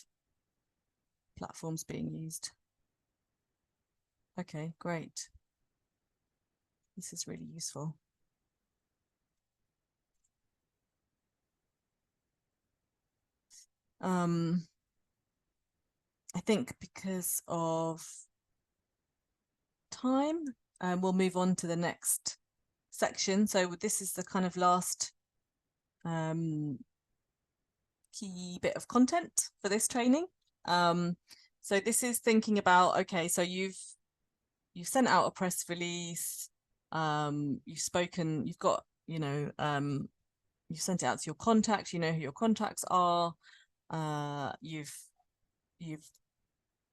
platforms being used. Okay, great. This is really useful. I think because of time, we'll move on to the next section. So this is the kind of last key bit of content for this training. So this is thinking about, okay, so you've sent out a press release, you've spoken, you've got, you know, you've sent it out to your contacts, you know who your contacts are, you've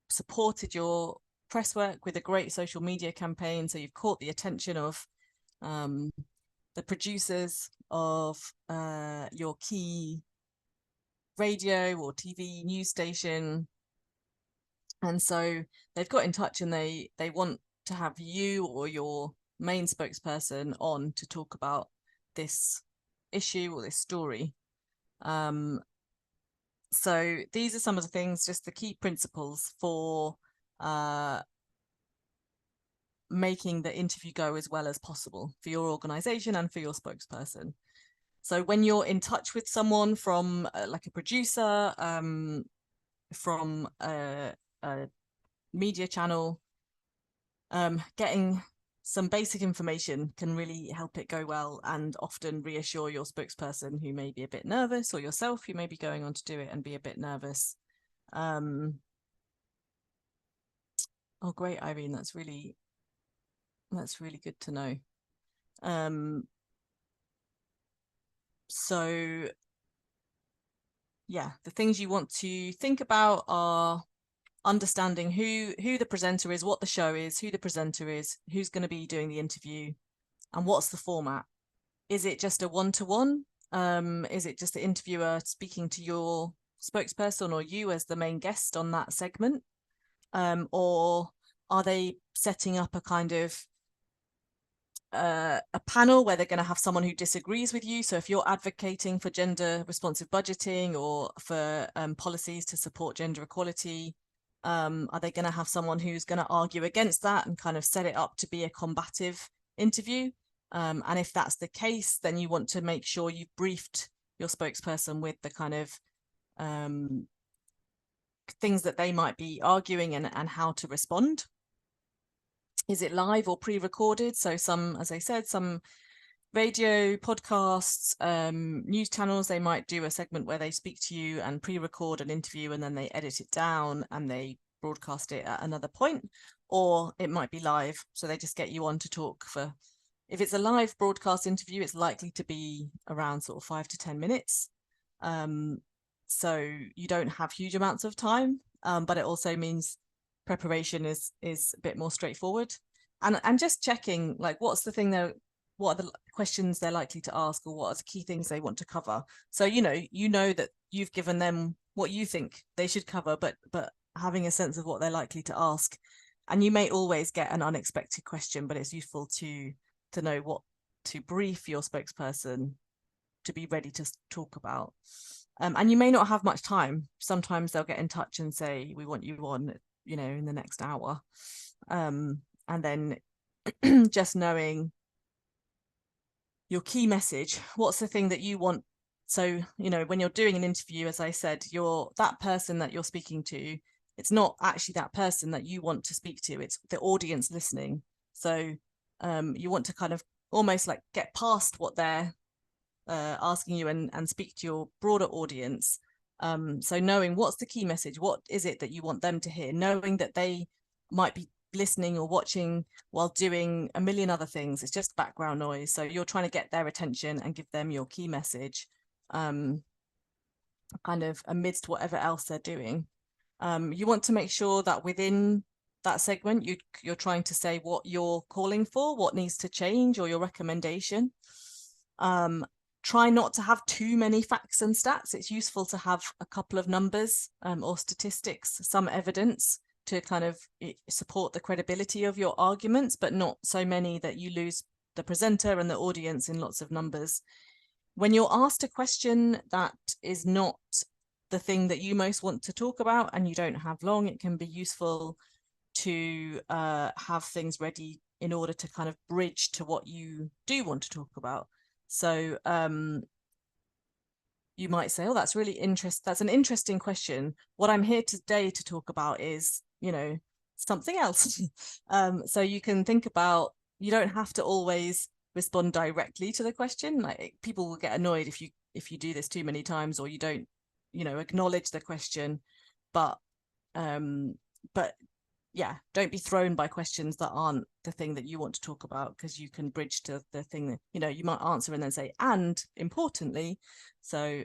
supported your press work with a great social media campaign, so you've caught the attention of the producers of your key radio or TV news station, and so they've got in touch and they want to have you or your main spokesperson on to talk about this issue or this story. So these are some of the things, just the key principles for making the interview go as well as possible for your organization and for your spokesperson. So when you're in touch with someone from like a producer, from a media channel, getting some basic information can really help it go well, and often reassure your spokesperson who may be a bit nervous, or yourself who may be going on to do it and be a bit nervous. Oh, great, Irene, that's really good to know. So yeah, the things you want to think about are understanding who the presenter is, what the show is, who the presenter is, who's going to be doing the interview, and what's the format. Is it just a one-to-one? Is it just the interviewer speaking to your spokesperson or you as the main guest on that segment? Or are they setting up a kind of a panel where they're going to have someone who disagrees with you? So if you're advocating for gender responsive budgeting or for policies to support gender equality, are they going to have someone who's going to argue against that and kind of set it up to be a combative interview? And if that's the case, then you want to make sure you've briefed your spokesperson with the kind of things that they might be arguing and how to respond. Is it live or pre-recorded? So some, as I said, some radio, podcasts, news channels, they might do a segment where they speak to you and pre-record an interview, and then they edit it down and they broadcast it at another point. Or it might be live, so they just get you on to talk for, if it's a live broadcast interview, it's likely to be around sort of 5 to 10 minutes. So you don't have huge amounts of time, but it also means preparation is a bit more straightforward. And just checking, like, what's the thing they're what are the questions they're likely to ask, or what are the key things they want to cover. So you know that you've given them what you think they should cover, but having a sense of what they're likely to ask. And you may always get an unexpected question, but it's useful to know what to brief your spokesperson to be ready to talk about. And you may not have much time. Sometimes they'll get in touch and say, we want you on, in the next hour. And then just knowing your key message, what's the thing that you want. So, when you're doing an interview, as I said, that person that you're speaking to, it's not actually that person that you want to speak to, it's the audience listening. So you want to kind of almost like get past what they're asking you and speak to your broader audience. So knowing what's the key message, what is it that you want them to hear, knowing that they might be listening or watching while doing a million other things. It's just background noise. So you're trying to get their attention and give them your key message, kind of amidst whatever else they're doing. You want to make sure that within that segment, you're trying to say what you're calling for, what needs to change, or your recommendation. Try not to have too many facts and stats. It's useful to have a couple of numbers or statistics, some evidence to kind of support the credibility of your arguments, but not so many that you lose the presenter and the audience in lots of numbers. When you're asked a question that is not the thing that you most want to talk about and you don't have long, it can be useful to have things ready in order to kind of bridge to what you do want to talk about. So you might say, oh, that's really interesting. That's an interesting question. What I'm here today to talk about is, something else. So you can think about, you don't have to always respond directly to the question. Like, people will get annoyed if you do this too many times, or you don't, acknowledge the question. But yeah, don't be thrown by questions that aren't the thing that you want to talk about, because you can bridge to the thing that, you might answer and then say, and importantly. So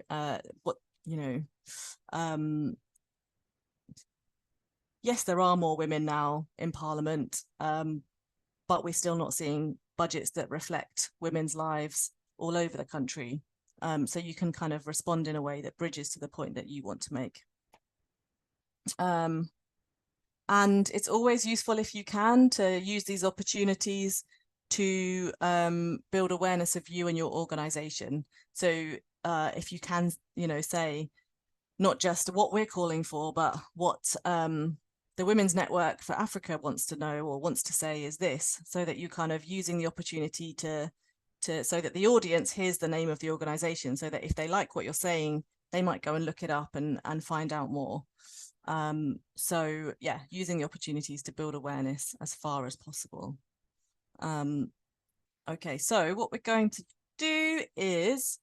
yes, there are more women now in Parliament, but we're still not seeing budgets that reflect women's lives all over the country. So you can kind of respond in a way that bridges to the point that you want to make. And it's always useful, if you can, to use these opportunities to build awareness of you and your organization. So if you can, say not just what we're calling for, but what the Women's Network for Africa wants to know or wants to say is this, so that you kind of using the opportunity to so that the audience hears the name of the organization, so that if they like what you're saying, they might go and look it up and find out more. So yeah, using the opportunities to build awareness as far as possible. Okay, so what we're going to do is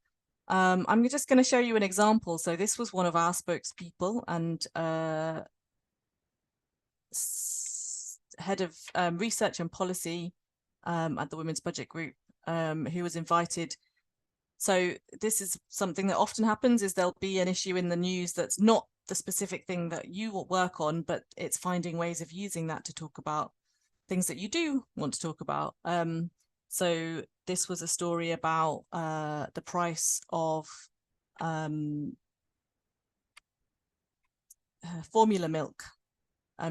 I'm just going to show you an example. So this was one of our spokespeople and head of research and policy at the Women's Budget Group, who was invited. So this is something that often happens, is there'll be an issue in the news that's not the specific thing that you will work on, but it's finding ways of using that to talk about things that you do want to talk about. So this was a story about the price of formula milk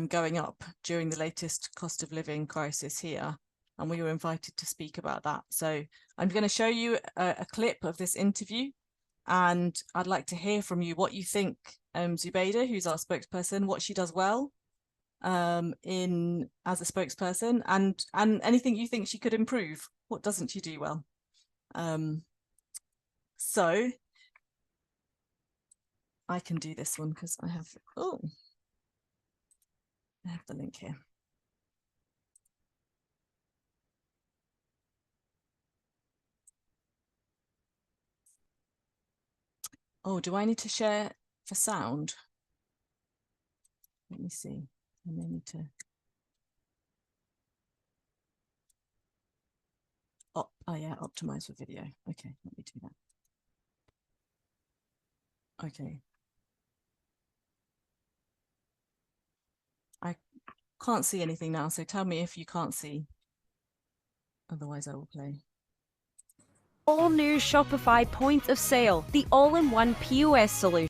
going up during the latest cost of living crisis here. And we were invited to speak about that. So I'm going to show you a clip of this interview, and I'd like to hear from you what you think Zubaida, who's our spokesperson, what she does well as a spokesperson, and anything you think she could improve. What doesn't she do well? So I can do this one because I have the link here. Oh, do I need to share for sound? Let me see. I may need to. Oh yeah, optimize for video. Okay, let me do that. Okay. I can't see anything now, so tell me if you can't see. Otherwise I will play. All new Shopify point of sale, the all-in-one POS solution.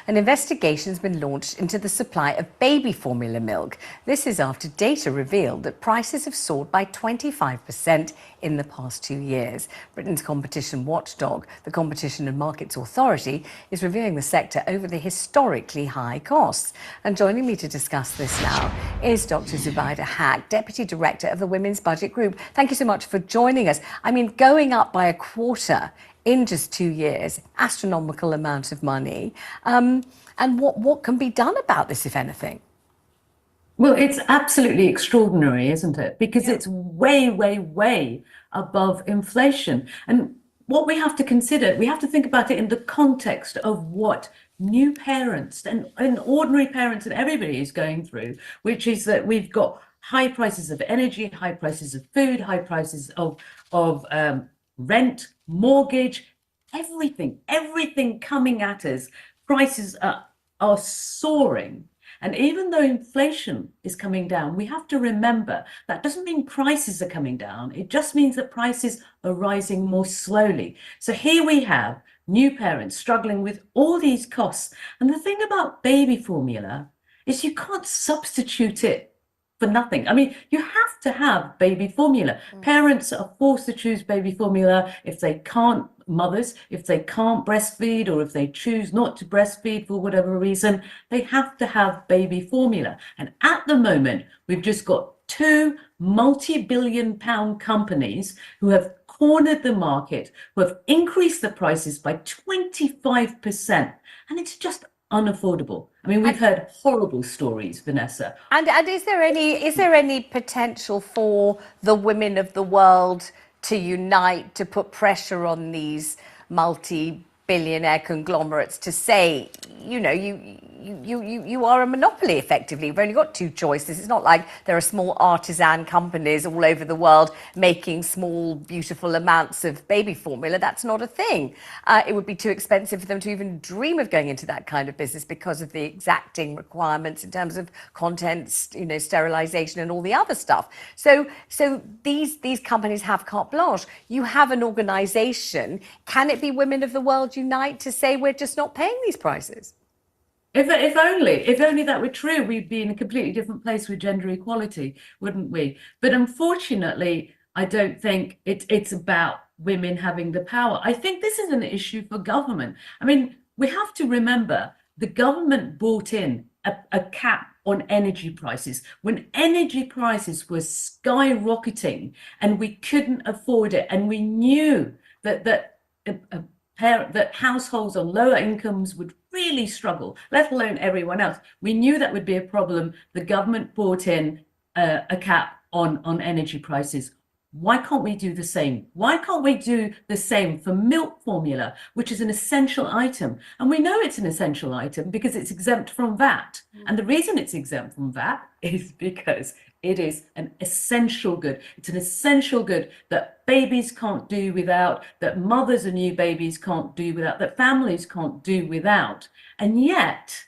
An investigation has been launched into the supply of baby formula milk. This is after data revealed that prices have soared by 25% in the past 2 years. Britain's competition watchdog, the Competition and Markets Authority, is reviewing the sector over the historically high costs. And joining me to discuss this now is Dr. Zubaida Haque, Deputy Director of the Women's Budget Group. Thank you so much for joining us. I mean, going up by a quarter in just 2 years, astronomical amount of money. And what can be done about this, if anything? Well, it's absolutely extraordinary, isn't it? Because it's way, way, way above inflation. And what we have to consider, we have to think about it in the context of what new parents and ordinary parents and everybody is going through, which is that we've got high prices of energy, high prices of food, high prices of rent, mortgage, everything coming at us. Prices are soaring. And even though inflation is coming down, we have to remember that doesn't mean prices are coming down. It just means that prices are rising more slowly. So here we have new parents struggling with all these costs. And the thing about baby formula is you can't substitute it for nothing. I mean, you have to have baby formula. Parents are forced to choose baby formula if they can't, mothers, if they can't breastfeed or if they choose not to breastfeed for whatever reason, they have to have baby formula. And at the moment, we've just got two multi-billion-pound companies who have cornered the market, who have increased the prices by 25%. And it's just unaffordable. I mean, we've heard horrible stories, Vanessa. And is there any potential for the women of the world to unite, to put pressure on these multi-billionaire conglomerates to say, you know, you are a monopoly effectively. You've only got two choices. It's not like there are small artisan companies all over the world making small, beautiful amounts of baby formula. That's not a thing. It would be too expensive for them to even dream of going into that kind of business because of the exacting requirements in terms of contents, you know, sterilization and all the other stuff. So these companies have carte blanche. You have an organization. Can it be women of the world unite to say we're just not paying these prices? If only that were true, we'd be in a completely different place with gender equality, wouldn't we? But unfortunately, I don't think it's about women having the power. I think this is an issue for government. I mean, we have to remember the government brought in a cap on energy prices when energy prices were skyrocketing and we couldn't afford it, and we knew that households on lower incomes would really struggle, let alone everyone else. We knew that would be a problem. The government brought in a cap on energy prices. Why can't we do the same? Why can't we do the same for milk formula, which is an essential item? And we know it's an essential item because it's exempt from VAT. And the reason it's exempt from VAT is because it is an essential good. It's an essential good that babies can't do without, that mothers of new babies can't do without, that families can't do without. And yet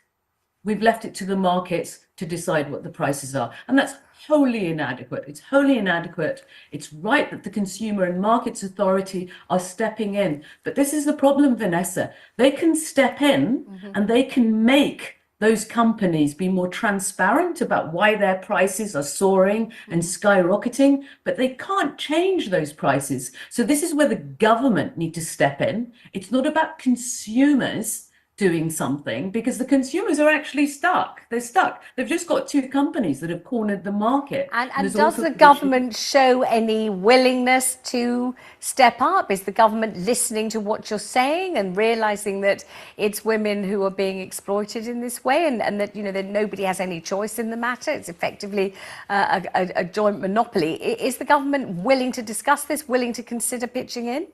we've left it to the markets to decide what the prices are. And that's wholly inadequate. It's wholly inadequate. It's right that the Consumer and Markets Authority are stepping in. But this is the problem, Vanessa. They can step in and they can make those companies be more transparent about why their prices are soaring and skyrocketing, but they can't change those prices. So this is where the government need to step in. It's not about consumers doing something, because the consumers are actually stuck. They're stuck. They've just got two companies that have cornered the market. And does the government show any willingness to step up? Is the government listening to what you're saying and realizing that it's women who are being exploited in this way, and that, you know, that nobody has any choice in the matter? It's effectively a joint monopoly. Is the government willing to discuss this, willing to consider pitching in?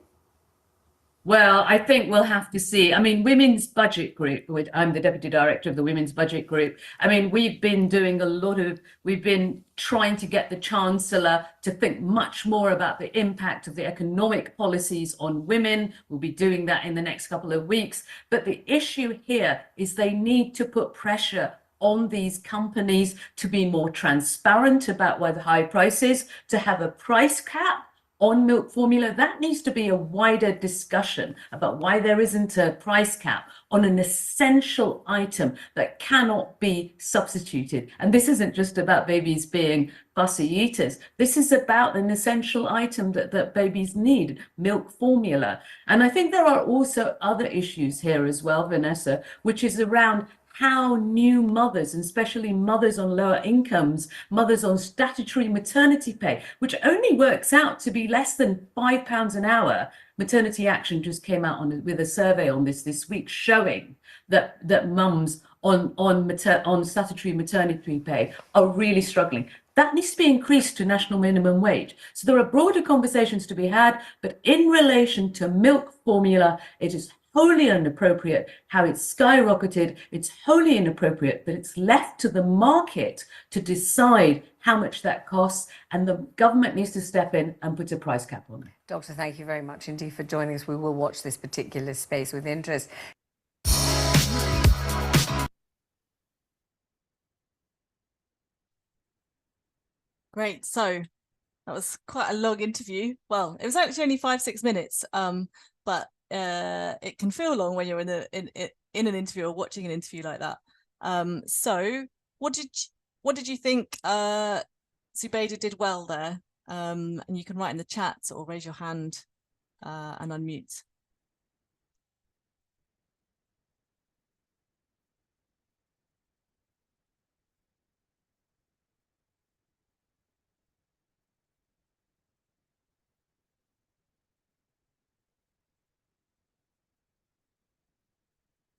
Well, I think we'll have to see. I mean, Women's Budget Group, I'm the Deputy Director of the Women's Budget Group. I mean, we've been trying to get the Chancellor to think much more about the impact of the economic policies on women. We'll be doing that in the next couple of weeks. But the issue here is they need to put pressure on these companies to be more transparent about what the high price is, to have a price cap on milk formula. That needs to be a wider discussion about why there isn't a price cap on an essential item that cannot be substituted. And this isn't just about babies being fussy eaters. This is about an essential item that babies need, milk formula. And I think there are also other issues here as well, Vanessa, which is around how new mothers, and especially mothers on lower incomes, mothers on statutory maternity pay, which only works out to be less than £5 an hour. Maternity Action just came out with a survey on this week, showing that mums on statutory maternity pay are really struggling. That needs to be increased to national minimum wage. So there are broader conversations to be had, but in relation to milk formula, it is wholly inappropriate how it's skyrocketed. It's wholly inappropriate that it's left to the market to decide how much that costs, and the government needs to step in and put a price cap on it. Doctor, thank you very much indeed for joining us. We will watch this particular space with interest. Great. So that was quite a long interview. Well, it was actually only 5-6 minutes, but it can feel long when you're in an interview or watching an interview like that. So what did you think Zubaida did well there? And you can write in the chat or raise your hand and unmute.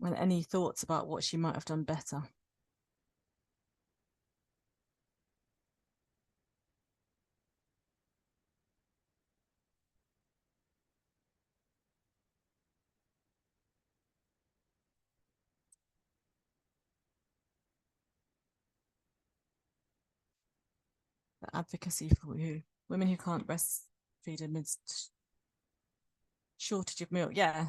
And any thoughts about what she might have done better? The advocacy for women who can't breastfeed amidst shortage of milk. Yeah,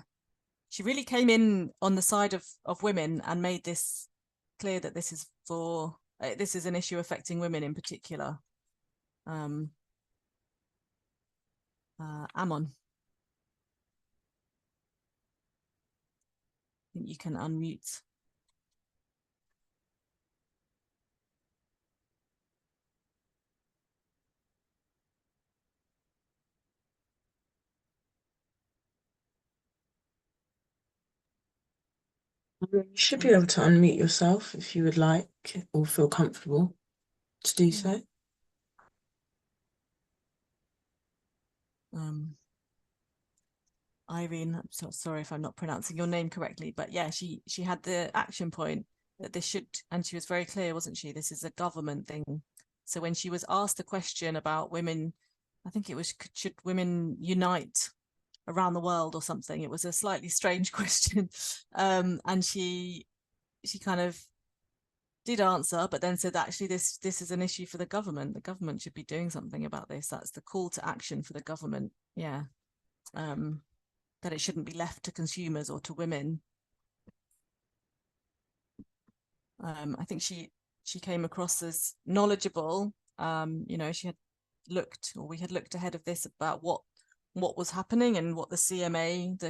she really came in on the side of women and made this clear that this is this is an issue affecting women in particular. Amon, I think you can unmute. You should be able to unmute yourself if you would like or feel comfortable to do so. Irene, I'm so sorry if I'm not pronouncing your name correctly, but yeah, she had the action point that this should, and she was very clear, wasn't she? This is a government thing. So when she was asked the question about women, I think it was, should women unite around the world or something? It was a slightly strange question. And she kind of did answer, but then said, actually, this is an issue for the government. The government should be doing something about this. That's the call to action for the government. Yeah. That it shouldn't be left to consumers or to women. I think she came across as knowledgeable. You know, she had looked, or we had looked ahead of this about what was happening and what the CMA,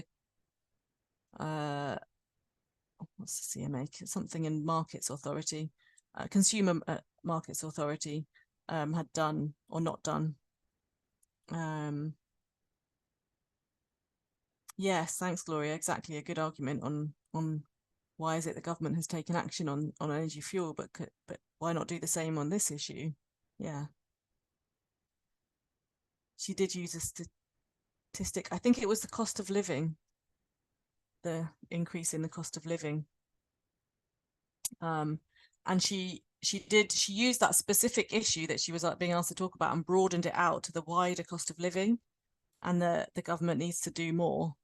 what's the CMA? Something in Markets Authority, Consumer Markets Authority, had done or not done. Yes, thanks, Gloria. Exactly, a good argument on why is it the government has taken action on energy fuel, but why not do the same on this issue? Yeah. She did use a statistic. I think it was the cost of living, the increase in the cost of living. And she used that specific issue that she was being asked to talk about and broadened it out to the wider cost of living, and the government needs to do more.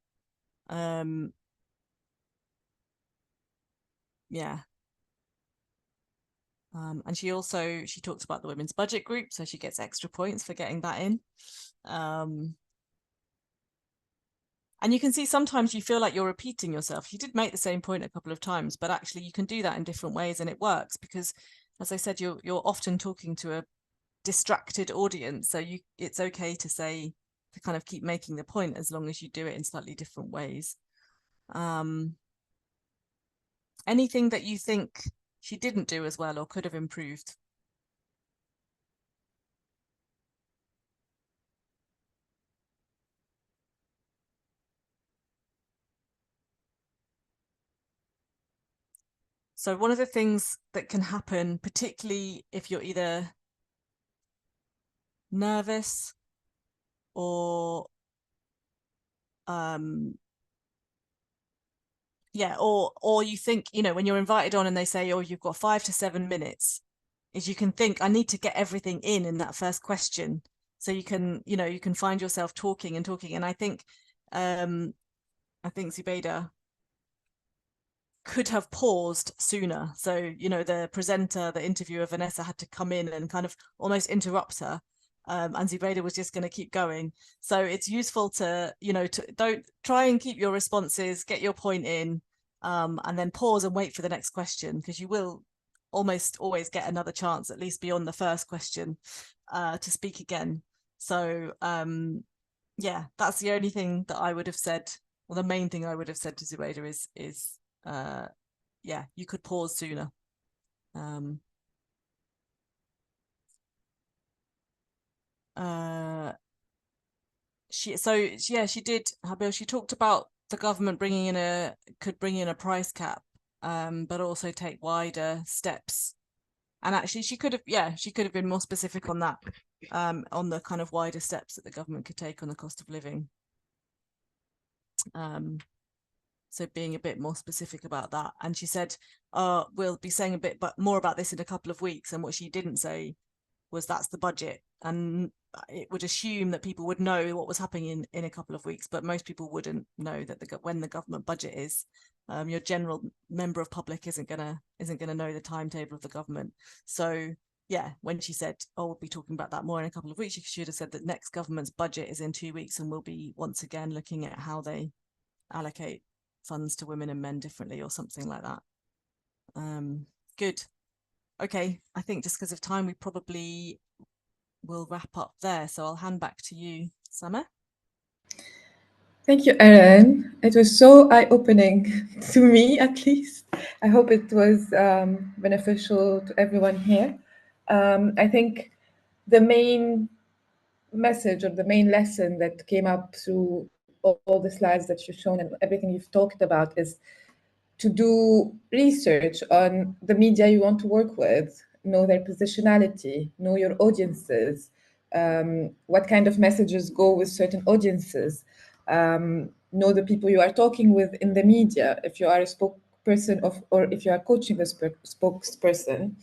Yeah. And she talks about the women's budget group, so she gets extra points for getting that in. And you can see sometimes you feel like you're repeating yourself. You did make the same point a couple of times, but actually you can do that in different ways, and it works because, as I said, you're often talking to a distracted audience. So it's okay to say to kind of keep making the point as long as you do it in slightly different ways. Anything that you think she didn't do as well or could have improved? So one of the things that can happen, particularly if you're either nervous or or you think, you know, when you're invited on and they say, oh, you've got 5 to 7 minutes, is you can think, I need to get everything in that first question. So you can, you know, you can find yourself talking. And I think Zubaida could have paused sooner. So, you know, the presenter, the interviewer, Vanessa, had to come in and kind of almost interrupt her. And Zubaida was just going to keep going. So it's useful to, you know, don't try and keep your responses, get your point in, and then pause and wait for the next question, because you will almost always get another chance, at least beyond the first question, to speak again. So yeah, that's the only thing that I would have said, or the main thing I would have said to Zubaida is yeah, you could pause sooner. She did, Habil, she talked about the government could bring in a price cap, but also take wider steps. And actually she could have been more specific on that, on the kind of wider steps that the government could take on the cost of living. So being a bit more specific about that. And she said, we'll be saying a bit more about this in a couple of weeks. And what she didn't say was that's the budget. And it would assume that people would know what was happening in a couple of weeks, but most people wouldn't know that when the government budget is. Your general member of public isn't gonna know the timetable of the government. So yeah, when she said, oh, we'll be talking about that more in a couple of weeks, she should have said that next government's budget is in 2 weeks, and we'll be once again looking at how they allocate funds to women and men differently, or something like that. Good. Okay, I think just because of time, we probably will wrap up there. So I'll hand back to you, Summer. Thank you, Erin. It was so eye-opening to me, at least. I hope it was beneficial to everyone here. I think the main message or the main lesson that came up through all the slides that you've shown and everything you've talked about is to do research on the media you want to work with, know their positionality, know your audiences, what kind of messages go with certain audiences, know the people you are talking with in the media, if you are a spokesperson or if you are coaching a spokesperson.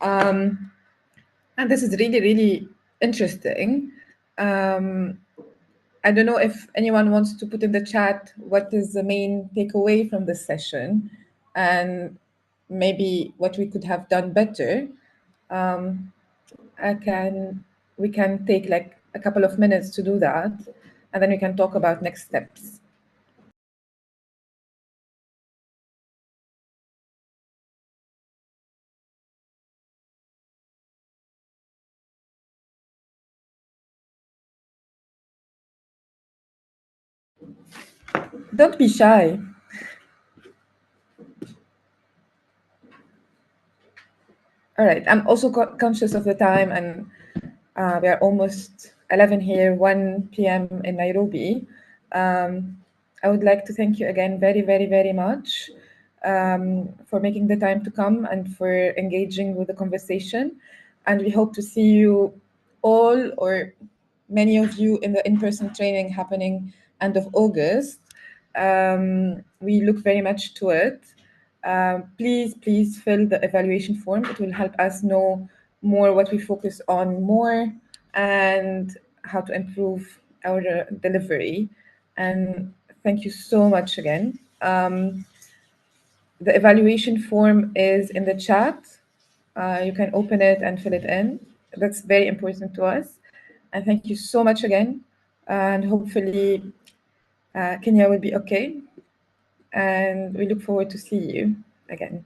And this is really, really interesting. I don't know if anyone wants to put in the chat what is the main takeaway from this session and maybe what we could have done better. We can take like a couple of minutes to do that, and then we can talk about next steps. Don't be shy. All right, I'm also conscious of the time, and we are almost 11 here, 1 p.m. in Nairobi. I would like to thank you again very, very, very much for making the time to come and for engaging with the conversation. And we hope to see you all, or many of you, in the in-person training happening end of August. We look very much to it. Please fill the evaluation form. It will help us know more what we focus on more and how to improve our delivery. And thank you so much again. The evaluation form is in the chat. You can open it and fill it in. That's very important to us. And thank you so much again. And hopefully Kenya will be okay. And we look forward to see you again.